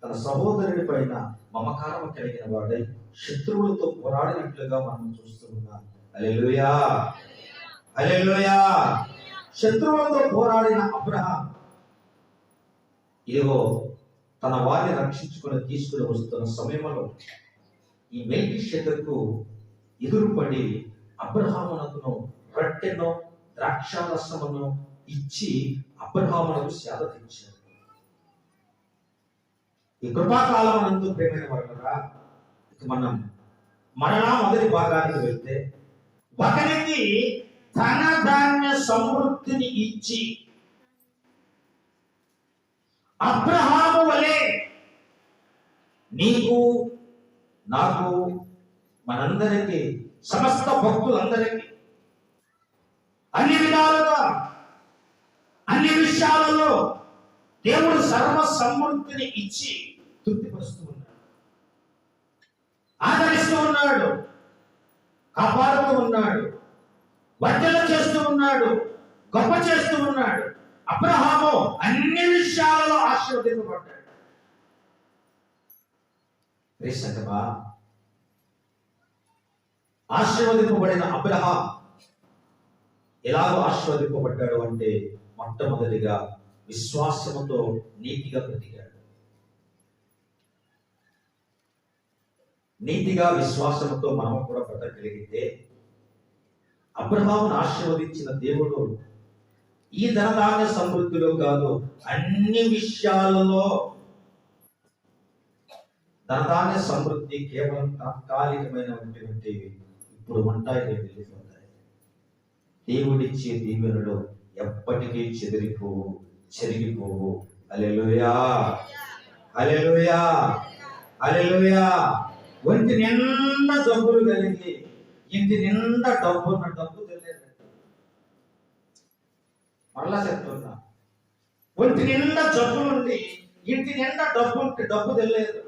తన సహోదరుని పైన మమకారం కలిగిన వాడై శత్రువులతో పోరాడినట్లుగా మనం చూస్తూ ఉన్నాం. హల్లెలూయా, హల్లెలూయా. శత్రువులతో పోరాడిన అబ్రహాం ఇదిగో తన వారిని రక్షించుకొని తీసుకుని వస్తున్న సమయంలో ఈ మెల్కీషెదెకు ఎదురుపడి అబ్రహామునకు రొట్టెను ద్రాక్షారసమును ఇచ్చి అబ్రహామునకు సేద తీర్చాడు. ఈ కృపాకాలం నందు ప్రేమైన వాళ్ళరా, మనం మరలా మొదటి భాగానికి వెళ్తే ఒకరికి ధన ధాన్య సమృద్ధిని ఇచ్చి అబ్రహాము వలె నీకు నాకు మనందరికీ సమస్త భక్తులందరికీ అన్ని విధాలుగా అన్ని విషయాలలో దేవుడు సర్వ సమృద్ధిని ఇచ్చి తృప్తిపరుస్తూ ఉన్నాడు, ఆదరిస్తూ ఉన్నాడు, కాపాడుతూ ఉన్నాడు, వర్ధన చేస్తూ ఉన్నాడు, గొప్ప చేస్తూ ఉన్నాడు. అబ్రహాము అన్ని విషయాలలో ఆశీర్వదింపబడ్డాడు. ఆశీర్వదింపబడిన అబ్రహాం ఎలాగో ఆశీర్వదింపబడ్డాడు అంటే మొట్టమొదటిగా విశ్వాసముతో నీతిగా బ్రతికాడు. నీతిగా విశ్వాసముతో మనం కూడా బ్రతకగలిగితే అబ్రహామును ఆశీర్వదించిన దేవుడు ఈ ధనధాన్య సమృద్ధిలో కాదు, అన్ని విషయాలలో ధనధాన్య సమృద్ధి కేవలం తాత్కాలికమైనటువంటి ఇప్పుడు ఉంటాయి, వెళ్ళిపోతాయి. దేవుడిచ్చే దీవెనలు ఎప్పటికీ చెరిగిపోవు. హల్లెలూయా, హల్లెలూయా, హల్లెలూయా. ఒంటి నిండా జబ్బులు కలిగి ఇంటి నిండా డబ్బు తెలియదు. మరలా చెప్తున్నా, ఒంటి నిండా జబ్బులుండి ఇంటి నిండా డబ్బు తెలియదు.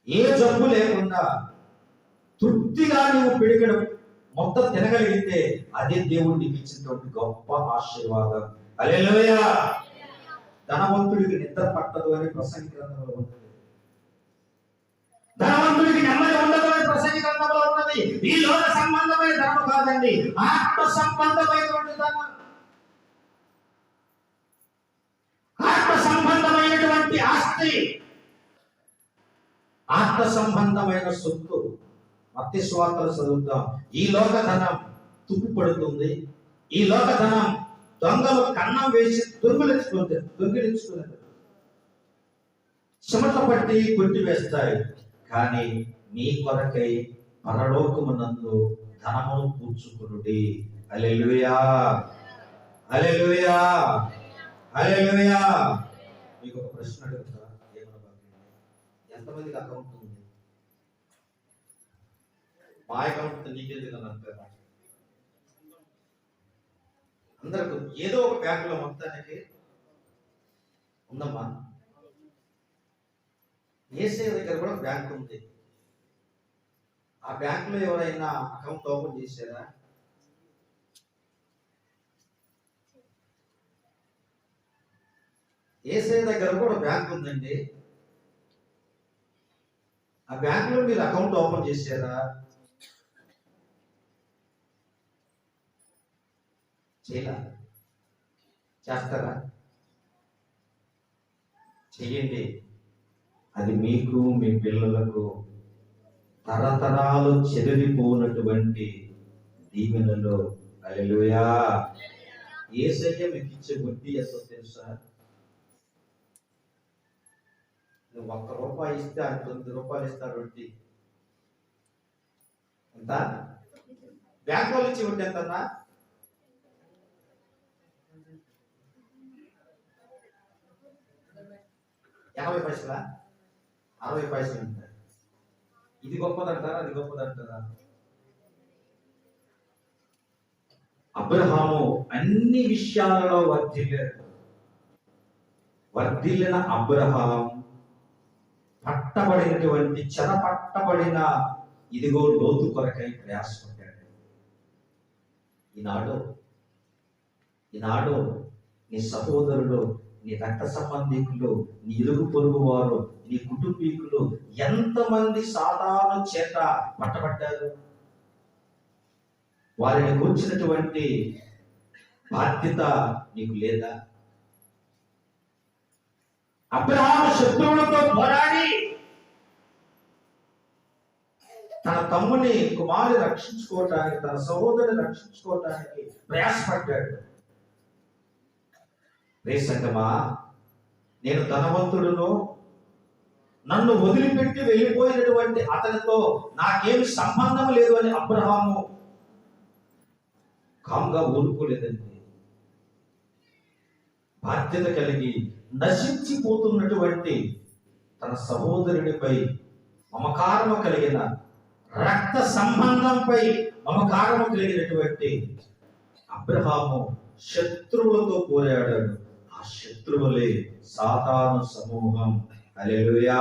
ఏ జబ్బు లేకుండా తృప్తిగా నువ్వు పిడికడం మొత్తం తినగలిగితే అదే దేవుడు నీకు ఇచ్చినటువంటి గొప్ప ఆశీర్వాదం. హల్లెలూయా. ధనవంతుడికి నిద్ర పట్టదు అని ప్రసంగి గ్రంథంలో ఉన్నది. ధనవంతుడికి నెమ్మది ఉండదు అని ప్రసంగి గ్రంథంలో ఉన్నది. ఈ లోక సంబంధమైన ధనం కాదండి, ఆత్మ సంబంధమైనటువంటి ధనం, ఆత్మ సంబంధమైనటువంటి ఆస్తి, ఆత్మ సంబంధమైన సొత్తు. మత్తయి సువార్తలు చదువుతాం. ఈ లోక ధనం తుప్పు పడుతుంది, ఈ లోక ధనం దొంగలు కన్నం వేసి దొంగిలించుకునేది, చెమట పట్టి కొట్టివేస్తాయి. కానీ మీ కొరకై పరలోకమునందు ధనమును కూర్చుకునుడి. హల్లెలూయా, హల్లెలూయా, హల్లెలూయా. మీకు ఒక ప్రశ్న అడుగుతా, ఎంతమందికి అకౌంట్ ఉంది? మా అకౌంట్ నీకెందుకు అంటారా? అందరికి ఏదో ఒక బ్యాంకులో మొత్తానికి ఉందమ్మా. ఏసఐ దగ్గర కూడా బ్యాంక్ ఉంది. ఆ బ్యాంకులో ఎవరైనా అకౌంట్ ఓపెన్ చేశారా? ఏసఐ దగ్గర కూడా బ్యాంక్ ఉందండి. ఆ బ్యాంకులో మీరు అకౌంట్ ఓపెన్ చేశారా? చేయరా? చేస్తారా? చెయ్యండి. అది మీకు మీ పిల్లలకు తరతరాలు చెదిరిపోనటువంటి దీవెనలో. హల్లెలూయా. యేసయ్య మీకు ఇచ్చే వడ్డీ ఎంతో తెలుసా? నువ్వు ₹1 ఇస్తే ఆయన ₹9 ఇస్తాడు వడ్డీ. ఎంత? బ్యాంక్ వాళ్ళు ఇచ్చే వడ్డీ ఎంతన్నా? ₹80, ₹60 ఉంటాయి. ఇది గొప్పదంటారా? అది గొప్పదంటారా? అబ్రహాము అన్ని విషయాలలో వర్ధిల్లిన అబ్రహాం పట్టబడినటువంటి చెరపట్టబడిన ఇదిగో లోతు కొరకై ప్రయాసపడ్డాడు. ఈనాడు నీ సహోదరుడు, నీ రక్త సంబంధికులు, నీ ఇరుగు పొరుగు వారు, నీ కుటుంబీకులు ఎంతమంది సాతాను చేత పట్టబడ్డారు? వారిని కూర్చున్నటువంటి బాధ్యత నీకు లేదా? అబ్రహాము శత్రువులతో పోరాడి తన తమ్ముని కుమారుని రక్షించుకోవటానికి, తన సహోదరుని రక్షించుకోవటానికి ప్రయాసపడ్డాడు. సంగమా, నేను ధనవంతుడును, నన్ను వదిలిపెట్టి వెళ్ళిపోయినటువంటి అతనితో నాకేమి సంబంధం లేదు అని అబ్రహాము కామ్గా ఊరుకోలేదండి. బాధ్యత కలిగి నశించిపోతున్నటువంటి తన సహోదరునిపై మమకారము కలిగిన, రక్త సంబంధంపై మమకారము కలిగినటువంటి అబ్రహాము శత్రువులతో పోరాడాడు. ఆ శత్రువులే సాతాను సమూహం. హల్లెలూయా,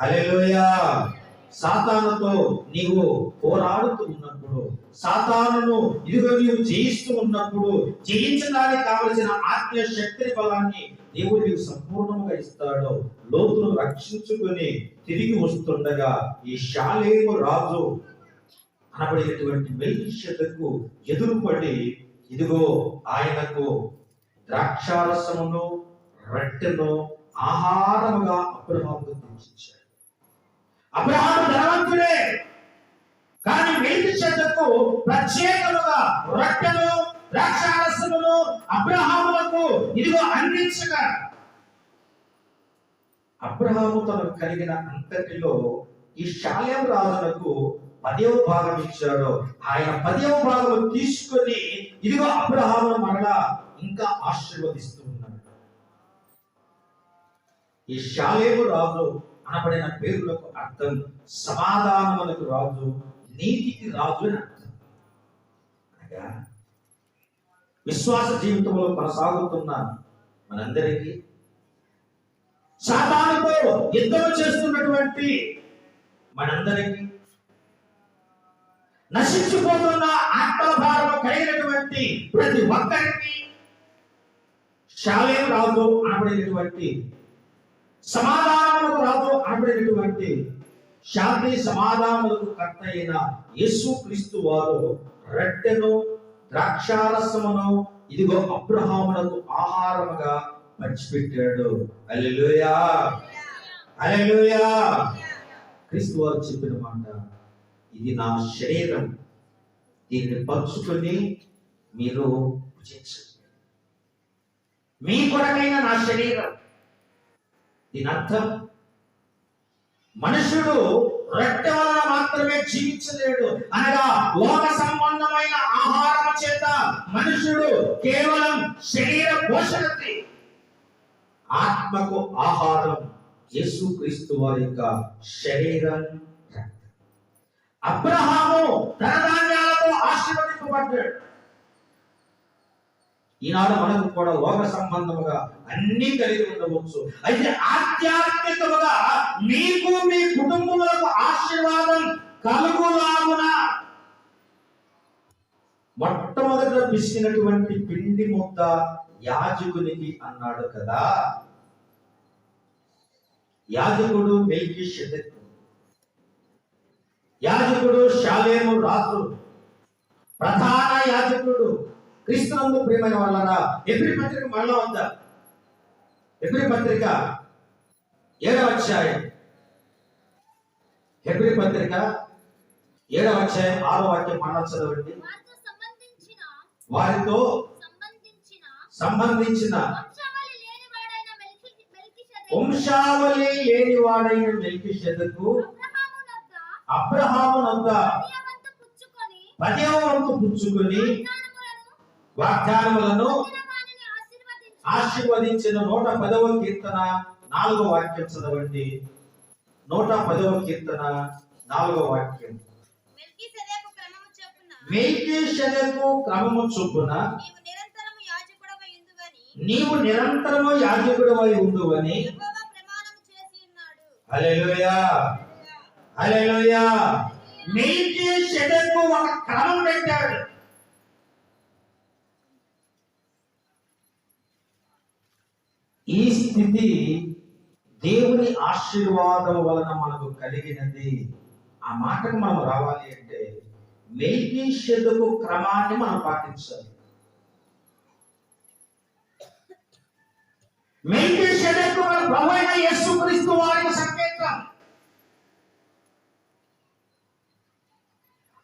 హల్లెలూయా. సాతానుతో నీవు పోరాడుతూ ఉన్నప్పుడు, సాతానును ఇదిగో నీవు జయిస్తూ ఉన్నప్పుడు, జయించడానికి కావలసిన ఆత్మీయ శక్తి బలాన్ని దేవుడు నీకు సంపూర్ణంగా ఇస్తాడు. లోతును రక్షించుకొని తిరిగి వస్తుండగా ఈ షాలేము రాజు అనబడినటువంటి మెల్కీషెదెకు ఎదురుపడి ఇదిగో ఆయనకు ద్రాక్షారసమును రొట్టెను ఆహారముగా అబ్రహాముకు తెచ్చిచ్చాడు. అబ్రహాము ధనవంతుడే, కానీ మెల్కీషెదెకు ప్రత్యేకముగా రొట్టెను ద్రాక్షారసమును అబ్రహాములకు ఇదిగో అందించగా, అబ్రహాము తనకు కలిగిన అంతటిలో ఈ షాలేము రాజునకు 10వ భాగం ఇచ్చాడు. ఆయన 10వ భాగం తీసుకొని ఇదిగో అబ్రహామును మరలా ఇంకా ఆశీర్వదిస్తూ ఉన్నాడు. ఈ షాలేము రాజు అనబడిన పేరులకు అర్థం సమాధానములకు రాజు, నీతికి రాజు అని అర్థం. అనగా విశ్వాస జీవితంలో కొనసాగుతున్న మనందరికీ సాతానుతో యుద్ధం చేస్తున్నటువంటి మనందరికీ, నశించిపోతున్న ఆత్మల భారము కలిగినటువంటి ప్రతి ఒక్కరికి షాలేము రాజు అనబడినటువంటి, సమాధానములకు రాజు అనబడినటువంటి, శాంతి సమాధానములకు కర్త అయిన యేసుక్రీస్తు వారు రొట్టెను ద్రాక్షారసమును ఇదిగో అబ్రహామునకు ఆహారముగా పంచిపెట్టాడు. హల్లెలూయా, హల్లెలూయా. క్రీస్తు వారు చెప్పిన మాట, ఇది నా శరీరం, దీన్ని పంచుకొని మీరు భుజించండి. మీ కొరకైన నా శరీరం. దీని అర్థం మనుషుడు రొట్టె వలన మాత్రమే జీవించలేడు, అనగా లోక సంబంధమైన ఆహారం చేత మనుషుడు కేవలం శరీర పోషణకి, ఆత్మకు ఆహారం యేసుక్రీస్తు వారి యొక్క శరీరం. అబ్రహాము ధనధాన్యాలతో ఆశీర్వదింపబడ్డాడు. ఈనాడు మనకు కూడా లోక సంబంధముగా అన్ని కలిగి ఉండవచ్చు. అయితే ఆధ్యాత్మికముగా మీకు మీ కుటుంబములకు ఆశీర్వాదం కలుగులాగున మొట్టమొదట పిసికినటువంటి పిండి ముద్ద యాజకునికి అన్నాడు కదా. యాజకుడు మెల్కీషెదెకు, యాజకుడు షాలేము రాజు, ప్రధాన యాజకుడు. క్రీస్తునందు ప్రియమైన వాళ్ళరా, ఎబ్రీ పత్రిక మరలా వద్దా, ఎబ్రీ పత్రిక 7వ అధ్యాయం, ఎబ్రీ పత్రిక 7వ అధ్యాయం 6వ వాక్యం మరలా చదవండి. వారితో సంబంధించిన వంశావళి లేనివాడైన మెల్కీషెదెకు అబ్రహాము నొద్ద 10వ వంతు పుచ్చుకొని వాగ్దానములను ఆశీర్వదించిన 110వ కీర్తన 4వ వాక్యం చదవండి. 110వ కీర్తన 4వ వాక్యం. మెల్కీషెదెకు క్రమము చొప్పున నీవు నిరంతరము యాజకుడవై ఉండువని. హల్లెలూయా, హల్లెలూయా. మెల్కీషెదెకు ఒక క్రమం పెట్టాడు. ఈ స్థితి దేవుని ఆశీర్వాదం వలన మనకు కలిగినది. ఆ మాటకు మనం రావాలి అంటే మెల్కీషెదెకు క్రమాన్ని మనం పాటించాలి. మెల్కీషెదెకు మన ప్రభువైన యేసుక్రీస్తు వారికి సంకేతం.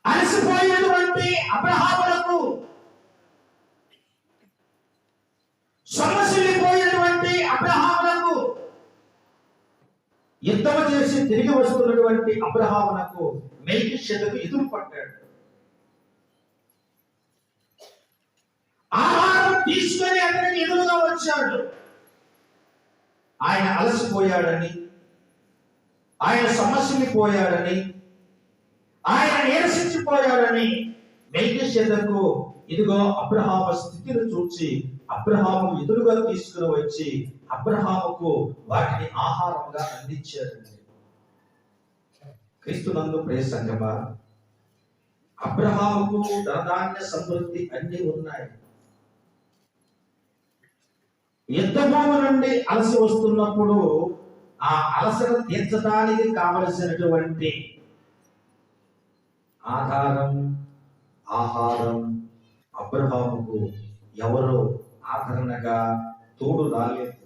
అలసిపోయినటువంటి అబ్రహాములకు, సొమ్మసిల్లిపోయినటువంటి అబ్రహాములకు, యుద్ధం చేసి తిరిగి వస్తున్నటువంటి అబ్రహాములకు మెల్కీషెదెకు ఎదురు పడ్డాడు. ఆహారం తీసుకొని అతనికి ఎదురుగా వచ్చాడు. ఆయన అలసిపోయాడని, ఆయన సమస్యలిపోయాడని, ఆయన నీరసించిపోయాడని మెల్కీషెదెకు ఇదిగో అబ్రహాము స్థితిని చూచి అబ్రహాము ఎదురుగా తీసుకుని వచ్చి అబ్రహాముకు వాటిని ఆహారంగా అందించాడు. క్రీస్తునందు ప్రియ సంగమా, అబ్రహాముకు ధనధాన్య సమృద్ధి అన్ని ఉన్నాయి. యుద్ధభూమి నుండి అలసి వస్తున్నప్పుడు ఆ అలసట తీర్చడానికి కావలసినటువంటి ఆధారం, ఆహారం అబ్రహాముకు ఎవరో ఆదరణగా తోడు రాలేదు.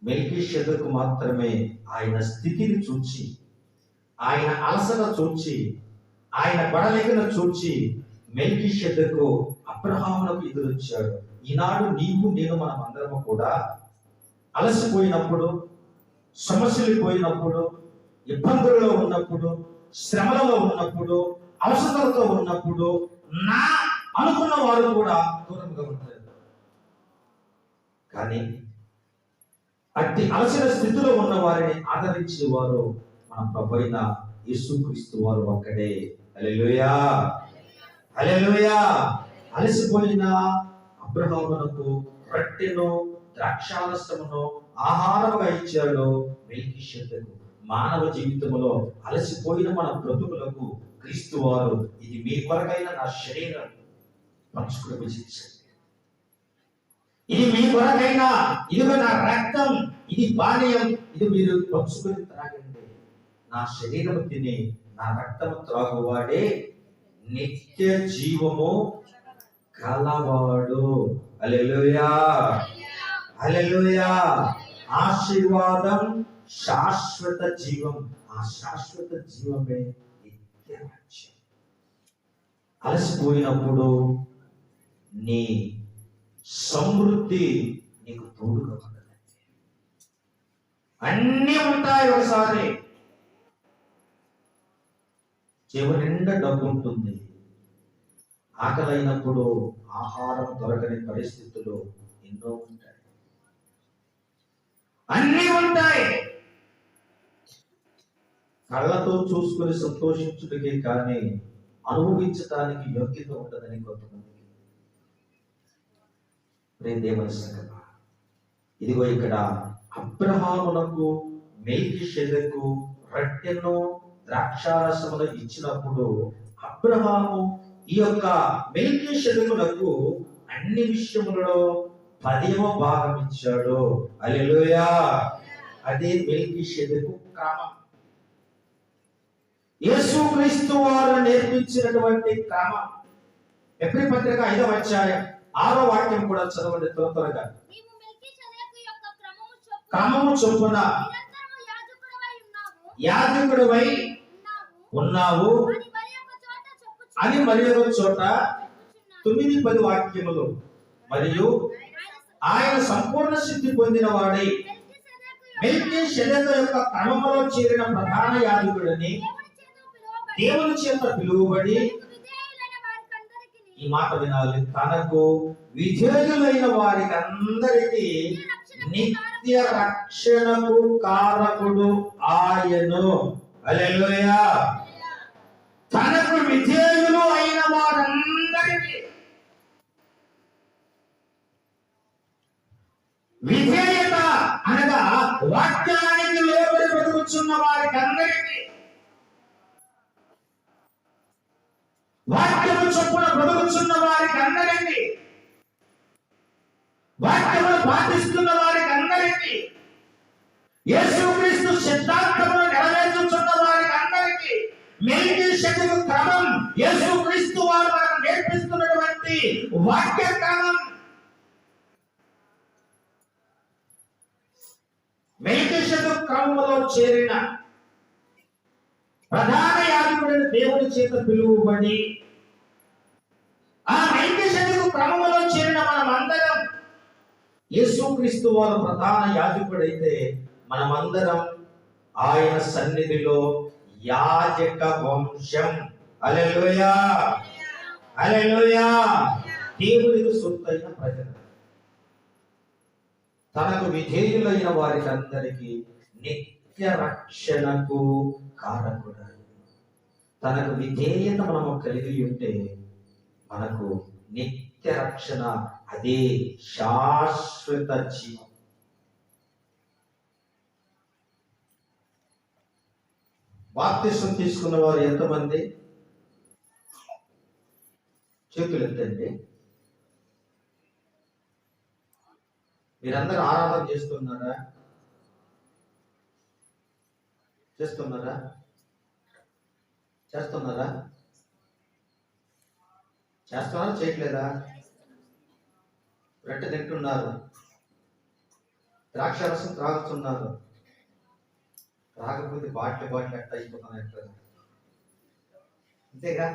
మెల్కీషెదెకు మాత్రమే ఆయన స్థితిని చూచి, ఆయన అలసట చూచి, ఆయన బడలికను చూచి మెల్కీషెదెకు అబ్రహామునకు ఎదురొచ్చాడు. ఈనాడు నీవు నేను మనం అందరము కూడా అలసిపోయినప్పుడు, సమస్యలు ఇబ్బందులలో ఉన్నప్పుడు, శ్రమలలో ఉన్నప్పుడు, అవసరాలతో ఉన్నప్పుడు నా అనుకున్న వారు కూడా దూరంగా ఉంటారు. కానీ అట్టి అలసిన స్థితిలో ఉన్న వారిని ఆదరించేవారు మన ప్రభువైన యేసుక్రీస్తు వారు ఒక్కడే. హల్లెలూయా, హల్లెలూయా. అలసిపోయిన అబ్రహామునకు రొట్టెను ద్రాక్షారసమును ఆహారముగా ఇచ్చాడు మెల్కీషెదెకు. మానవ జీవితంలో అలసిపోయిన మన బ్రతుకులకు క్రీస్తు వారు ఇది మీ కొరకైన నా శరీరం పంచుకుని భుజించండి, ఇది మీ కొరకైన ఇదిగో నా రక్తం, ఇది పానీయం, ఇది మీరు పంచుకుని త్రాగండి. నా శరీరము తిని నా రక్తము త్రాగువాడే నిత్య జీవము కలవాడు. హల్లెలూయా, హల్లెలూయా. ఆశీర్వాదం, శాశ్వత జీవం. ఆ శాశ్వత జీవమే నిత్య రాజ్యం. అలసిపోయినప్పుడు నీ సమృద్ధి నీకు తోడుగా ఉండదు. అన్నీ ఉంటాయి ఒకసారి. చెవు నిండా డబ్బు ఉంటుంది, ఆకలైనప్పుడు ఆహారం దొరకని పరిస్థితులు ఎన్నో ఉంటాయి. అన్నీ ఉంటాయి. కళ్ళతో చూసుకుని సంతోషించుటకే కానీ అనుభవించడానికి యోగ్యత ఉండదని కొంతమందికి. ప్రియ దేవుని సంగమా, ఇదిగో ఇక్కడ అబ్రహామునకు మెల్కీషెదెకు రొట్టెను ద్రాక్షారసమును ఇచ్చినప్పుడు అబ్రహాము ఈ యొక్క మెల్కీషెదెకునకు అన్ని విషయములలో 10వ భాగం ఇచ్చాడు. హల్లెలూయా. అదే మెల్కీషెదెకు క్రమం. యేసుక్రీస్తు వారు నేర్పించినటువంటి క్రమం. ఎబ్రీ పత్రిక 5వ అధ్యాయం 6వ వాక్యం కూడా చదవండి త్వరగా. క్రమము చొప్పున యాజకుడివై ఉన్నావు అని మరి ఒక చోట 9-10 వాక్యములు. మరియు ఆయన సంపూర్ణ సిద్ధి పొందిన వాడై మెల్కీషెదెకు యొక్క క్రమములో చేరిన ప్రధాన యాజకుడిని దేవుని చేత పిలువబడి, ఈ మాట వినాలి, తనకు విధేయులైన వారికి అందరికీ నిత్య రక్షణకు కారకుడు ఆయను. హల్లెలూయా. తనకు విధేయులు అయిన వారందరికీ, విధేయత అనగా వాక్యానికి లోబడి బ్రతుకుతున్న వారికి అందరికీ, వాక్యము చొప్పున బ్రతుకుతున్న వారికి అందరికీ, వాక్యమును పాటిస్తున్న వారికి అందరికీ, యేసుక్రీస్తు సిద్ధాంతమును నెరవేర్చుతున్న వారికి అందరికీ, మెల్కీషెదెకు క్రమం యేసుక్రీస్తు వారు మనకు నేర్పిస్తున్నటువంటి వాక్య క్రమం. మెల్కీషెదెకు క్రమములో చేరిన ప్రధాన యాజకుడిని దేవుని చేత పిలువబడి, ఆ మెల్కీషెదెకు క్రమములో చేరిన మనమందరం, యేసుక్రీస్తు వారు ప్రధాన యాజకుడైతే మనమందరం ఆయన సన్నిధిలో యాజక వంశం. హల్లెలూయా. హల్లెలూయా. దేవునికి సొత్తైన ప్రజలు, తనకు విధేయులైన వారికి అందరికీ నిత్య రక్షణకు కారకుడు. తనకు విధేయత మనము కలిగి ఉంటే మనకు నిత్య రక్షణ, అదే శాశ్వత జీవం. బాప్తిసం తీసుకున్న వారు ఎంతమంది? చేతులు ఎత్తండి. మీరందరూ ఆరాధన చేస్తున్నారా? చేస్తున్నారా? చేస్తున్నారా? చేస్తున్నారా? చేయట్లేదా? రొట్టె తింటున్నారు, ద్రాక్షారసం త్రాగుతున్నారు. త్రాగకపోతే బాటిల్ ఎట్ట అయిపోతున్నాయి కదా, అంతేగా?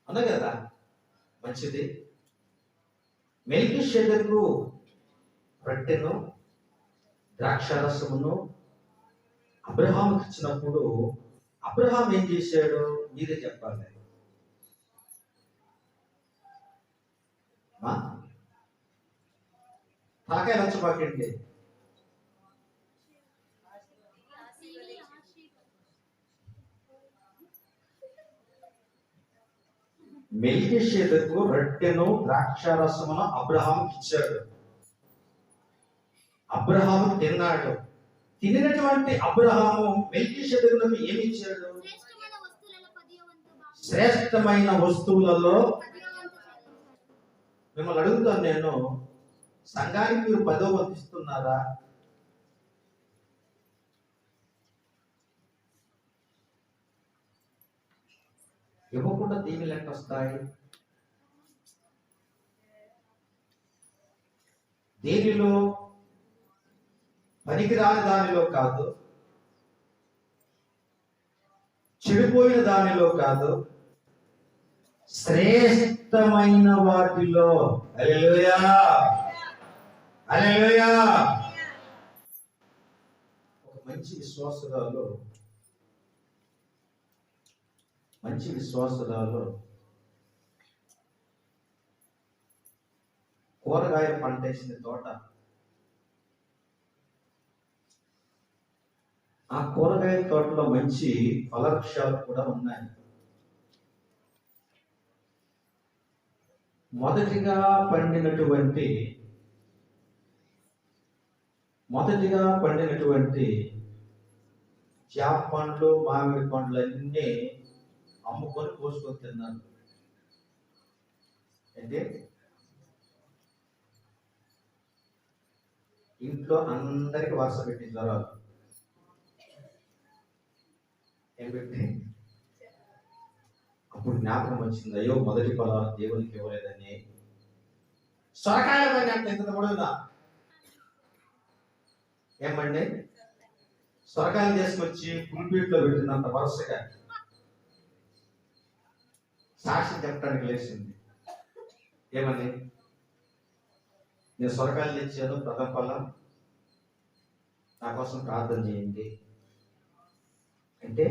అన్నా కదా, మంచిది. మెల్కీషెదెకు రొట్టెను ద్రాక్షారసమును అబ్రహాముకి ఇచ్చినప్పుడు అబ్రహాం ఏం చేశాడు? మీరే చెప్పాలి. తాకాయ లచ్చబాకండి. మెల్కీషెదెకు రొట్టెను ద్రాక్షారసమును అబ్రహాముకి ఇచ్చాడు. అబ్రహాము తిన్నాడు. తినినటువంటి అబ్రహాము మెల్కీషెదెకునకు ఏమి ఇచ్చాడు? శ్రేష్టమైన వస్తువులలో. మిమ్మల్ని అడుగుతాను నేను, సంఘానికి మీరు 10వ వంతు ఇస్తున్నారా? ఇవ్వకుండా దీవెనలు ఎట్లా వస్తాయి? దేనిలో? పనికిరాని దానిలో కాదు, చెడిపోయిన దానిలో కాదు, శ్రేష్టమైన వాటిలో. హల్లెలూయా. హల్లెలూయా. ఒక మంచి విశ్వాసురాలు కూరగాయ పంట వేసిన తోట. ఆ కూరగాయ తోటలో మంచి ఫలవృక్షాలు కూడా ఉన్నాయి. మొదటిగా పండినటువంటి చేప పండ్లు, మామిడి పండ్లు అన్నీ అమ్ముకొని కోసుకొని తిన్నాను. అంటే ఇంట్లో అందరికి వరుస పెట్టి జ్వరాలు ఏం పెట్టి అప్పుడు జ్ఞాపకం వచ్చింది, అయ్యో మొదటి ఫలాలు దేవునికి ఇవ్వలేదని. సొరకాయల పైన ఎంత కూడా ఉందా ఏమండి? సొరకాయలు తీసుకొచ్చి పులిపీట్లో పెట్టినంత వరుసగా సాక్షి చెప్పడానికి లేచింది. ఏమని? నేను సొరకాయలు తెచ్చాను, ప్రథమ ఫలం నా కోసం ప్రార్థన చేయండి అంటే,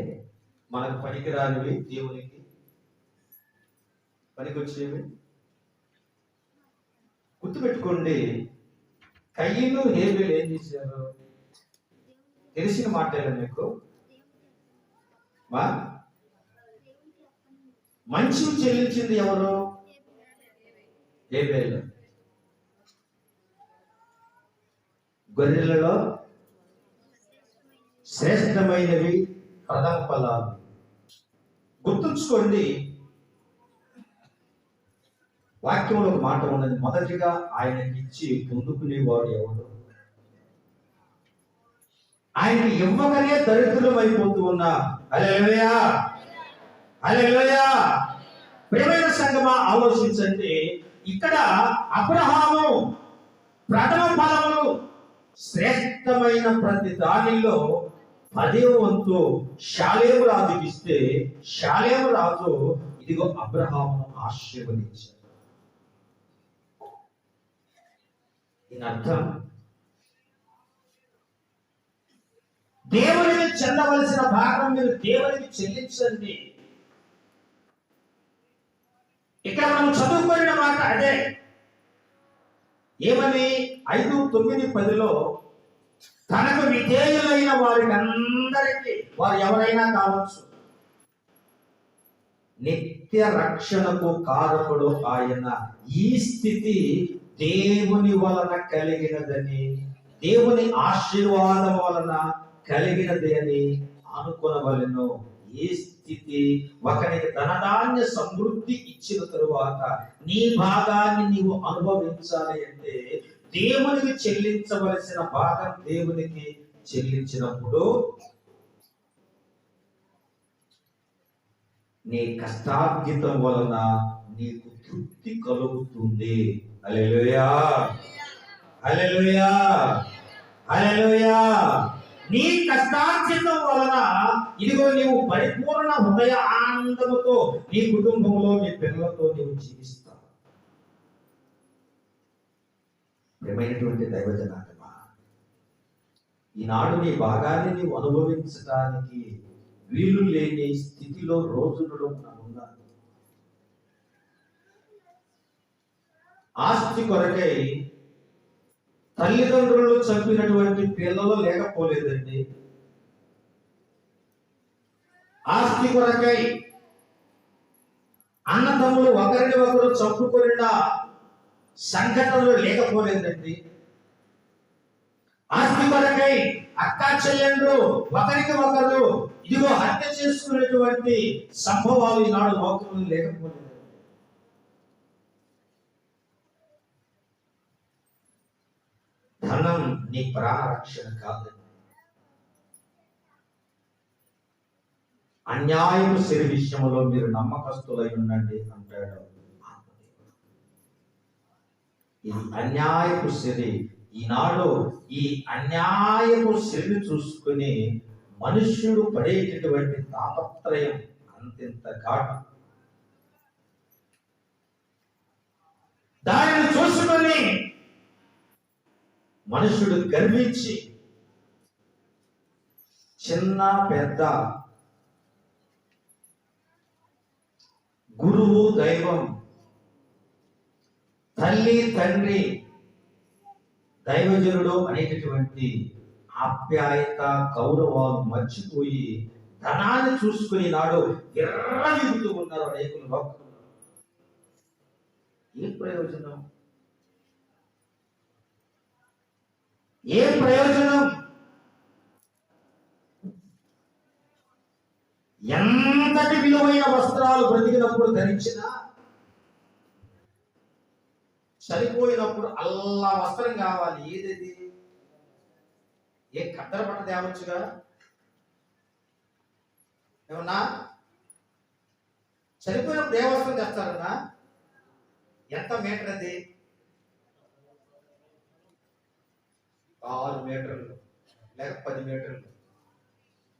మనకు పనికిరానివి దేవునికి పనికొచ్చేవి. గుర్తుపెట్టుకోండి, కయ్యను హేబేలు ఏం చేశారు? తెలిసిన మాటేనా మీకు? మంచివి చెల్లించింది ఎవరు? హేబేలు. గొర్రెలలో శ్రేష్టమైనవి ప్రథమ ఫలాలు. గుర్తుంచుకోండి, వాక్యంలో ఒక మాట ఉన్నది, మొదటిగా ఆయనకి ఇచ్చి పొందుకునేవాడు ఎవరు? ఆయనకి ఇవ్వగానే దరిద్రం అయిపోతూ ఉన్నా. హల్లెలూయా, హల్లెలూయా. ప్రియమైన సంగమా, ఆలోచించండి. ఇక్కడ అబ్రహాము ప్రథమ ఫలములు శ్రేష్టమైన ప్రతి దానిలో 10వ వంతు షాలేము రాజుకి ఇస్తే, షాలేము రాజు ఇదిగో అబ్రహామును ఆశీర్వదించాడు. దీని అర్థం, దేవునికి చెందవలసిన భాగం మీరు దేవునికి చెల్లించండి. ఇక్కడ మనం చదువుకున్న మాట అదే. ఏమని? 5, 9, 10లో తనకు విధేయులైన వారికి అందరికీ, వారు ఎవరైనా కావచ్చు, నిత్య రక్షణకు కారకుడు ఆయన. ఈ స్థితి దేవుని వలన కలిగినదని, దేవుని ఆశీర్వాదం వలన కలిగినది అని అనుకునవలెను. ఈ స్థితి ఒకరికి ధనధాన్య సమృద్ధి ఇచ్చిన తరువాత నీ భాగాన్ని నీవు అనుభవించాలి అంటే, దేవునికి చెల్లించవలసిన భాగం దేవునికి చెల్లించినప్పుడు నీ కష్టార్జితం వలన నీకు తృప్తి కలుగుతుంది. హల్లెలూయా, హల్లెలూయా, హల్లెలూయా. నీ కష్టార్జితం వలన ఇదిగో నీవు పరిపూర్ణ హృదయ ఆనందముతో నీ కుటుంబంలో, నీ పిల్లలతో నీవు జీవిస్తావు. ప్రియమైనటువంటి దైవజనాంగమా, ఈనాడు నీ భాగాన్ని నీవు అనుభవించడానికి వీలు లేని స్థితిలో రోజులలో మనం ఉన్నాం. ఆస్తి కొరకై తల్లిదండ్రులు చంపినటువంటి పిల్లలు లేకపోలేదండి. ఆస్తి కొరకై అన్నదమ్ములు ఒకరిని ఒకరు చంపుకొనిన సంఘటనలు లేకపోలేదండి. ఆస్తి కొరకై అక్కా చెల్లెండ్రు ఒకరికి ఒకరు ఇదిగో హత్య చేసుకునేటువంటి సంభవాలు ఈనాడు లోకంలో లేకపోలేదు. ధనం నీ ప్రాణ రక్షణ కాదు. అన్యాయపు సిరి విషయంలో మీరు నమ్మకస్తులై ఉండండి అంటాడు. ఇది అన్యాయపు సిరి. ఈనాడు ఈ అన్యాయపు సిరిని చూసుకుని మనుష్యుడు పడేటటువంటి తాపత్రయం అంతింత ఘాటు. దానిని చూసుకొని మనుషుడు గర్వించి చిన్న పెద్ద, గురువు దైవం, తల్లి తండ్రి దైవజనుడు అనేటటువంటి ఆప్యాయత గౌరవాలు మర్చిపోయి ధనాన్ని చూసుకుని నాడు ఎర్రవిగుతూ ఉన్నారు అనేకులు భక్తులు. ఏ ప్రయోజనం? ఏ ప్రయోజనం? ఎంతటి విలువైన వస్త్రాలు బ్రతికినప్పుడు ధరించినా చనిపోయినప్పుడు అల్లా వస్త్రం కావాలి. ఏదది? ఏ కద్దర పట్ట తేవచ్చుగా? ఏమన్నా చనిపోయినప్పుడు ఏ వస్త్రం తెస్తారన్నా? ఎంత మీటర్ అది? 6 మీటర్లు లేక 10 మీటర్లు.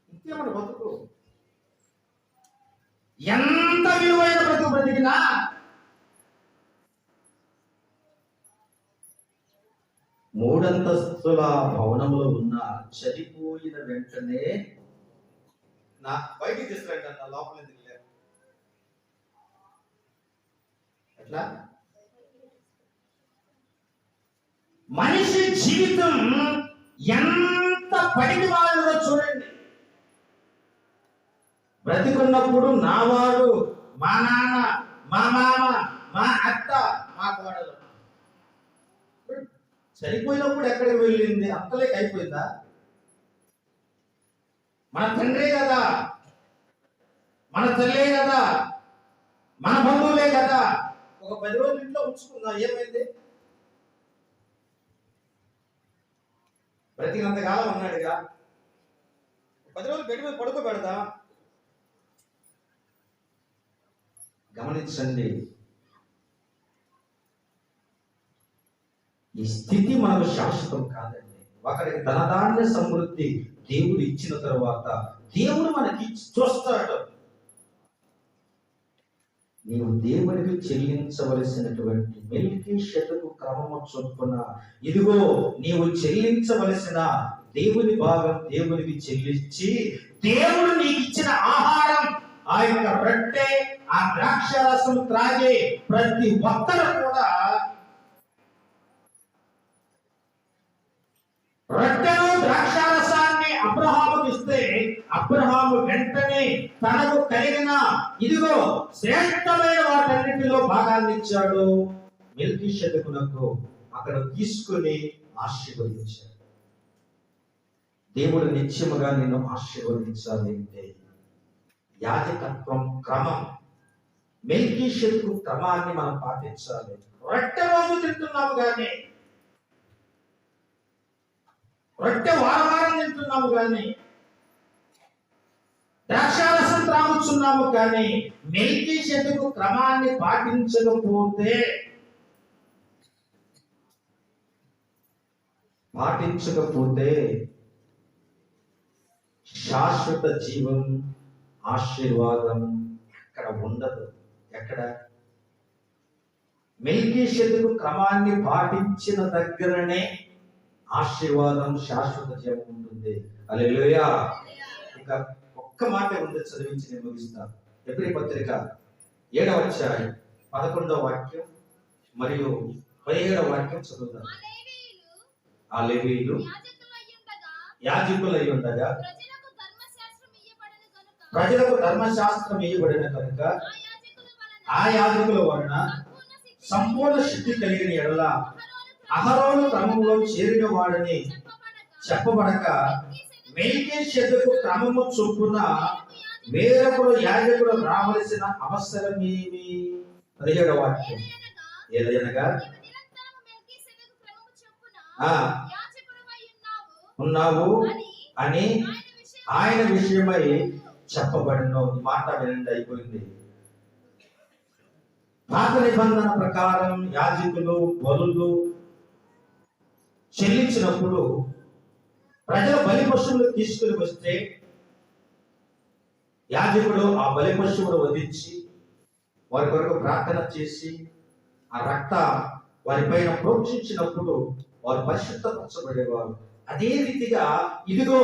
ఇంకేమన్నా బతుకు? ఎంత విలువైన బ్రతుకు బ్రతికినా మూడంతస్తుల భవనంలో ఉన్న చనిపోయిన వెంటనే నా బయటికి తీసుకురండి అన్న, లోపల ఎందుకు లేదు? ఎట్లా? మనిషి జీవితం ఎంత పడికి వాళ్ళలో చూడండి. బ్రతికున్నప్పుడు నావాడు, మా నాన్న, మా మామ, మా అత్త, మా కోడలు. చనిపోయినప్పుడు ఎక్కడికి వెళ్ళింది? అంతలేక అయిపోయిందా? మన తండ్రే కదా, మన తల్లే కదా, మన బంధువులే కదా. ఒక 10 రోజులు ఇంట్లో ఉంచుకుందా, ఏమైంది? బ్రతికినంతకాలం ఉన్నాడుగా, 10 రోజులు బెడ్ మీద పడుకోబెడదా? గమనించండి, ఈ స్థితి మనకు శాశ్వతం కాదండి. ఒకరికి ధనధాన్య సమృద్ధి దేవుడు ఇచ్చిన తర్వాత దేవుడు మనకి చూస్తాడు. నీవు దేవునికి చెల్లించవలసినటువంటి మెల్కీషెదకు క్రమము చొప్పున ఇదిగో నీవు చెల్లించవలసిన దేవుని భాగం దేవునికి చెల్లించి, దేవుడు నీకు ఇచ్చిన ఆహారం, ఆ యొక్క రొట్టె, ఆ ద్రాక్ష రసం త్రాగే ప్రతి ఒక్కరు కూడా రొట్టెను ద్రాక్షారసాన్ని అబ్రహాముకి ఇస్తే అబ్రహాము వెంటనే తనకు కలిగిన ఇదిగో శ్రేష్టమైన వాటన్నిటిలో భాగాన్ని ఇచ్చాడు మెల్కీషెదకునకు. అక్కడ తీసుకుని ఆశీర్వదించాడు. దేవుడు నిత్యముగా నిన్ను ఆశీర్వదించాలి అంటే యాజకత్వం క్రమం, మెల్కీషెదకు క్రమాన్ని మనం పాటించాలి. రొట్టె రోజు తింటున్నాము కానీ, రొట్టె వారం తింటున్నాము కానీ, ద్రాక్షారసం త్రాగుతున్నాము కానీ మెల్కీషెదకు క్రమాన్ని పాటించకపోతే శాశ్వత జీవం, ఆశీర్వాదం ఎక్కడ ఉండదు. ఎక్కడ? మెల్కీషెదకు క్రమాన్ని పాటించిన దగ్గరనే ఆశీర్వాదం, శాశ్వత జీవం ఉంటుంది. హల్లెలూయా. ఇక ఒక్క మాట ఉంది, చదివించి నేను ముగిస్తాను. ఎబ్రీ పత్రిక 7వ అధ్యాయం 11వ వాక్యం మరియు 17వ వాక్యం చదువుతాను. ఆ లేవీయులు యాజకులై ఉండగా ప్రజలకు ధర్మశాస్త్రం ఇయ్యబడిన కనుక ఆ యాజకుల వలన సంపూర్ణ శక్తి కలిగిన ఎడల అహరోను క్రమంలో చేరిన వాడని చెప్పబడక మెల్కీషెదకు క్రమము చొప్పున వేరొకడు యాజకుడు రావలసిన అవసరమేమి? 17వ వాక్యం. ఏదనగా ఉన్నావు అని ఆయన విషయమై చెప్పబడిన మాట వినండి. అయిపోయింది. పాత నిబంధన ప్రకారం యాజకులు బలులు చెల్లించినప్పుడు ప్రజల బలి పశువులు తీసుకుని వస్తే యాజకుడు ఆ బలి పశువును వధించి వారి కొరకు ప్రార్థన చేసి ఆ రక్త వారి పైన ప్రోక్షించినప్పుడు వారు పరిశుద్ధపరచబడేవారు. అదే రీతిగా ఇదిగో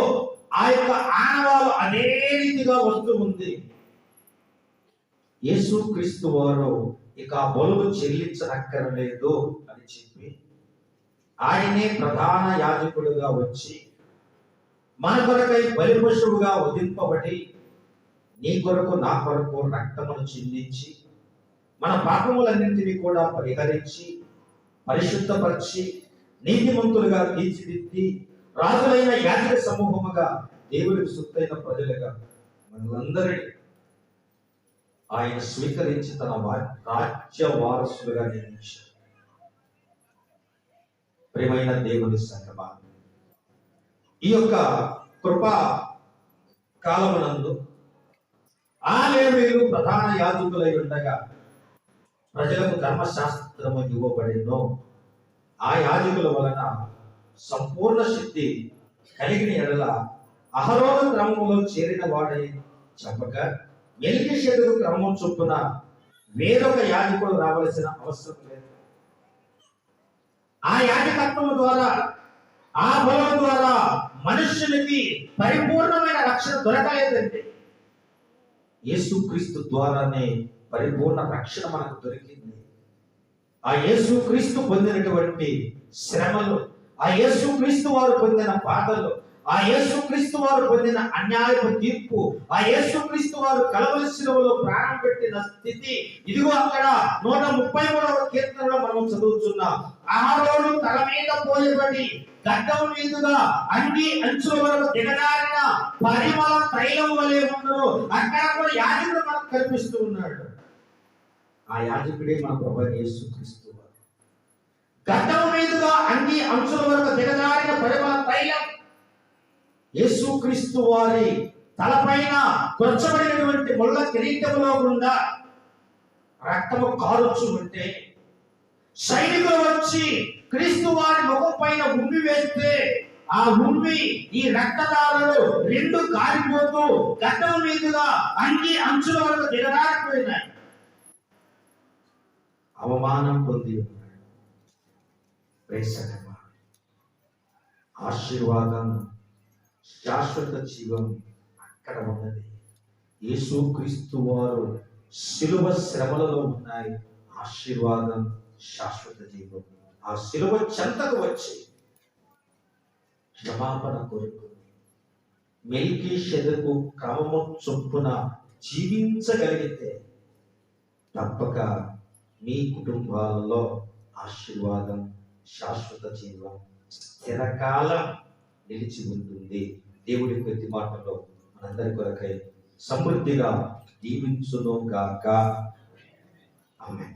ఆ యొక్క ఆనవాలు అదే రీతిగా వస్తూ ఉంది. యేసుక్రీస్తు వారు ఇక బలులు చెల్లించనక్కర్లేదు అని చెప్పి ఆయనే ప్రధాన యాజకుడుగా వచ్చి మన కొరకై బలి పశువుగా వధింపబడి నీ కొరకు నా కొరకు రక్తమును చెల్లించి మన పాపములన్నింటినీ కూడా పరిహరించి పరిశుద్ధపరిచి నీతిమంతులుగా తీర్చిదిద్ది రాజులైన యాజక సమూహముగా దేవుడికి సొత్తైన ప్రజలుగా మనలందరినీ ఆయన స్వీకరించి తన రాజ్య వారసులుగా నియమించారు. ప్రియమైన దేవుని సంగమా, ఈ యొక్క కృపా కాలమునందు ఆ లేవీయులు ప్రధాన యాజకులై ఉండగా ప్రజలకు ధర్మశాస్త్రము ఇవ్వబడినో ఆ యాజకుల వలన సంపూర్ణ శక్తి కలిగిన ఎడల అహరోను క్రమములో చేరిన వాడై చెప్పక మెల్కీషెదెకు క్రమం చొప్పున వేరొక యాజకుడు రావలసిన అవసరం లేదు. ఆ యాజకత్వం ద్వారా, ఆ బలం ద్వారా మనుష్యునికి పరిపూర్ణమైన రక్షణ దొరకలేదండి. యేసుక్రీస్తు ద్వారానే పరిపూర్ణ రక్షణ మనకు దొరికింది. ఆ యేసుక్రీస్తు పొందినటువంటి శ్రమలు, ఆ యేసుక్రీస్తు వారు పొందిన బాధలు, ఆ యేసుక్రీస్తు వారు పొందిన అన్యాయపు తీర్పు, ఆ యేసుక్రీస్తు వారు కలవరి శిలువలో ప్రాణం పెట్టిన స్థితి, ఇదిగో అక్కడ 133వ కీర్తనలో మనం చదువుతున్నాం. అహరోను తల మీద పోయబడి గడ్డం మీదుగా అంగి అంచుల వరకు దిగజారిన పరిమళ తైలం వలె ఉండను. అక్కడ కూడా యాజకుడు మనకు కనిపిస్తూ ఉన్నాడు. ఆ యాజకుడే మన ప్రభువైన యేసుక్రీస్తు. గడ్డం మీదుగా అంగి అంచుల వరకు దిగజారిన పరిమళ తైలం యేసుక్రీస్తు వారి తలపైన కొరచబడినటువంటి ముళ్ళ కిరీటములో గుండా రక్తము కారుచు ఉంటే సైనికులు వచ్చి క్రీస్తు వారి ముఖం పైన ఉమ్మి వేస్తే ఆ ఉమ్మి ఈ రక్తదారులు రెండు కారిపోతూ గడ్డం మీదుగా అంగి అంచుల వరకు దిగజారిపోయినాయి. అవమానం పొంది ఉన్నాడు. ఆశీర్వాదం, శాశ్వత జీవం అక్కడ ఉన్నది. యేసుక్రీస్తు వారు శిలువ శ్రమలలో ఉన్నాయి. ఆశీర్వాదం, శాశ్వత జీవం ఆ శిలువ చెంతకు వచ్చి క్షమాపణ కొరకు మెల్కీషెదెకు క్రమము చొప్పున జీవించగలిగితే తప్పక మీ కుటుంబాలలో ఆశీర్వాదం, శాశ్వత జీవం స్థిరకాలం నిలిచి ఉంటుంది. దేవుడి కొద్ది మాటలో మనందరి కొరకై సమృద్ధిగా దీవించును గాక. ఆమేన్.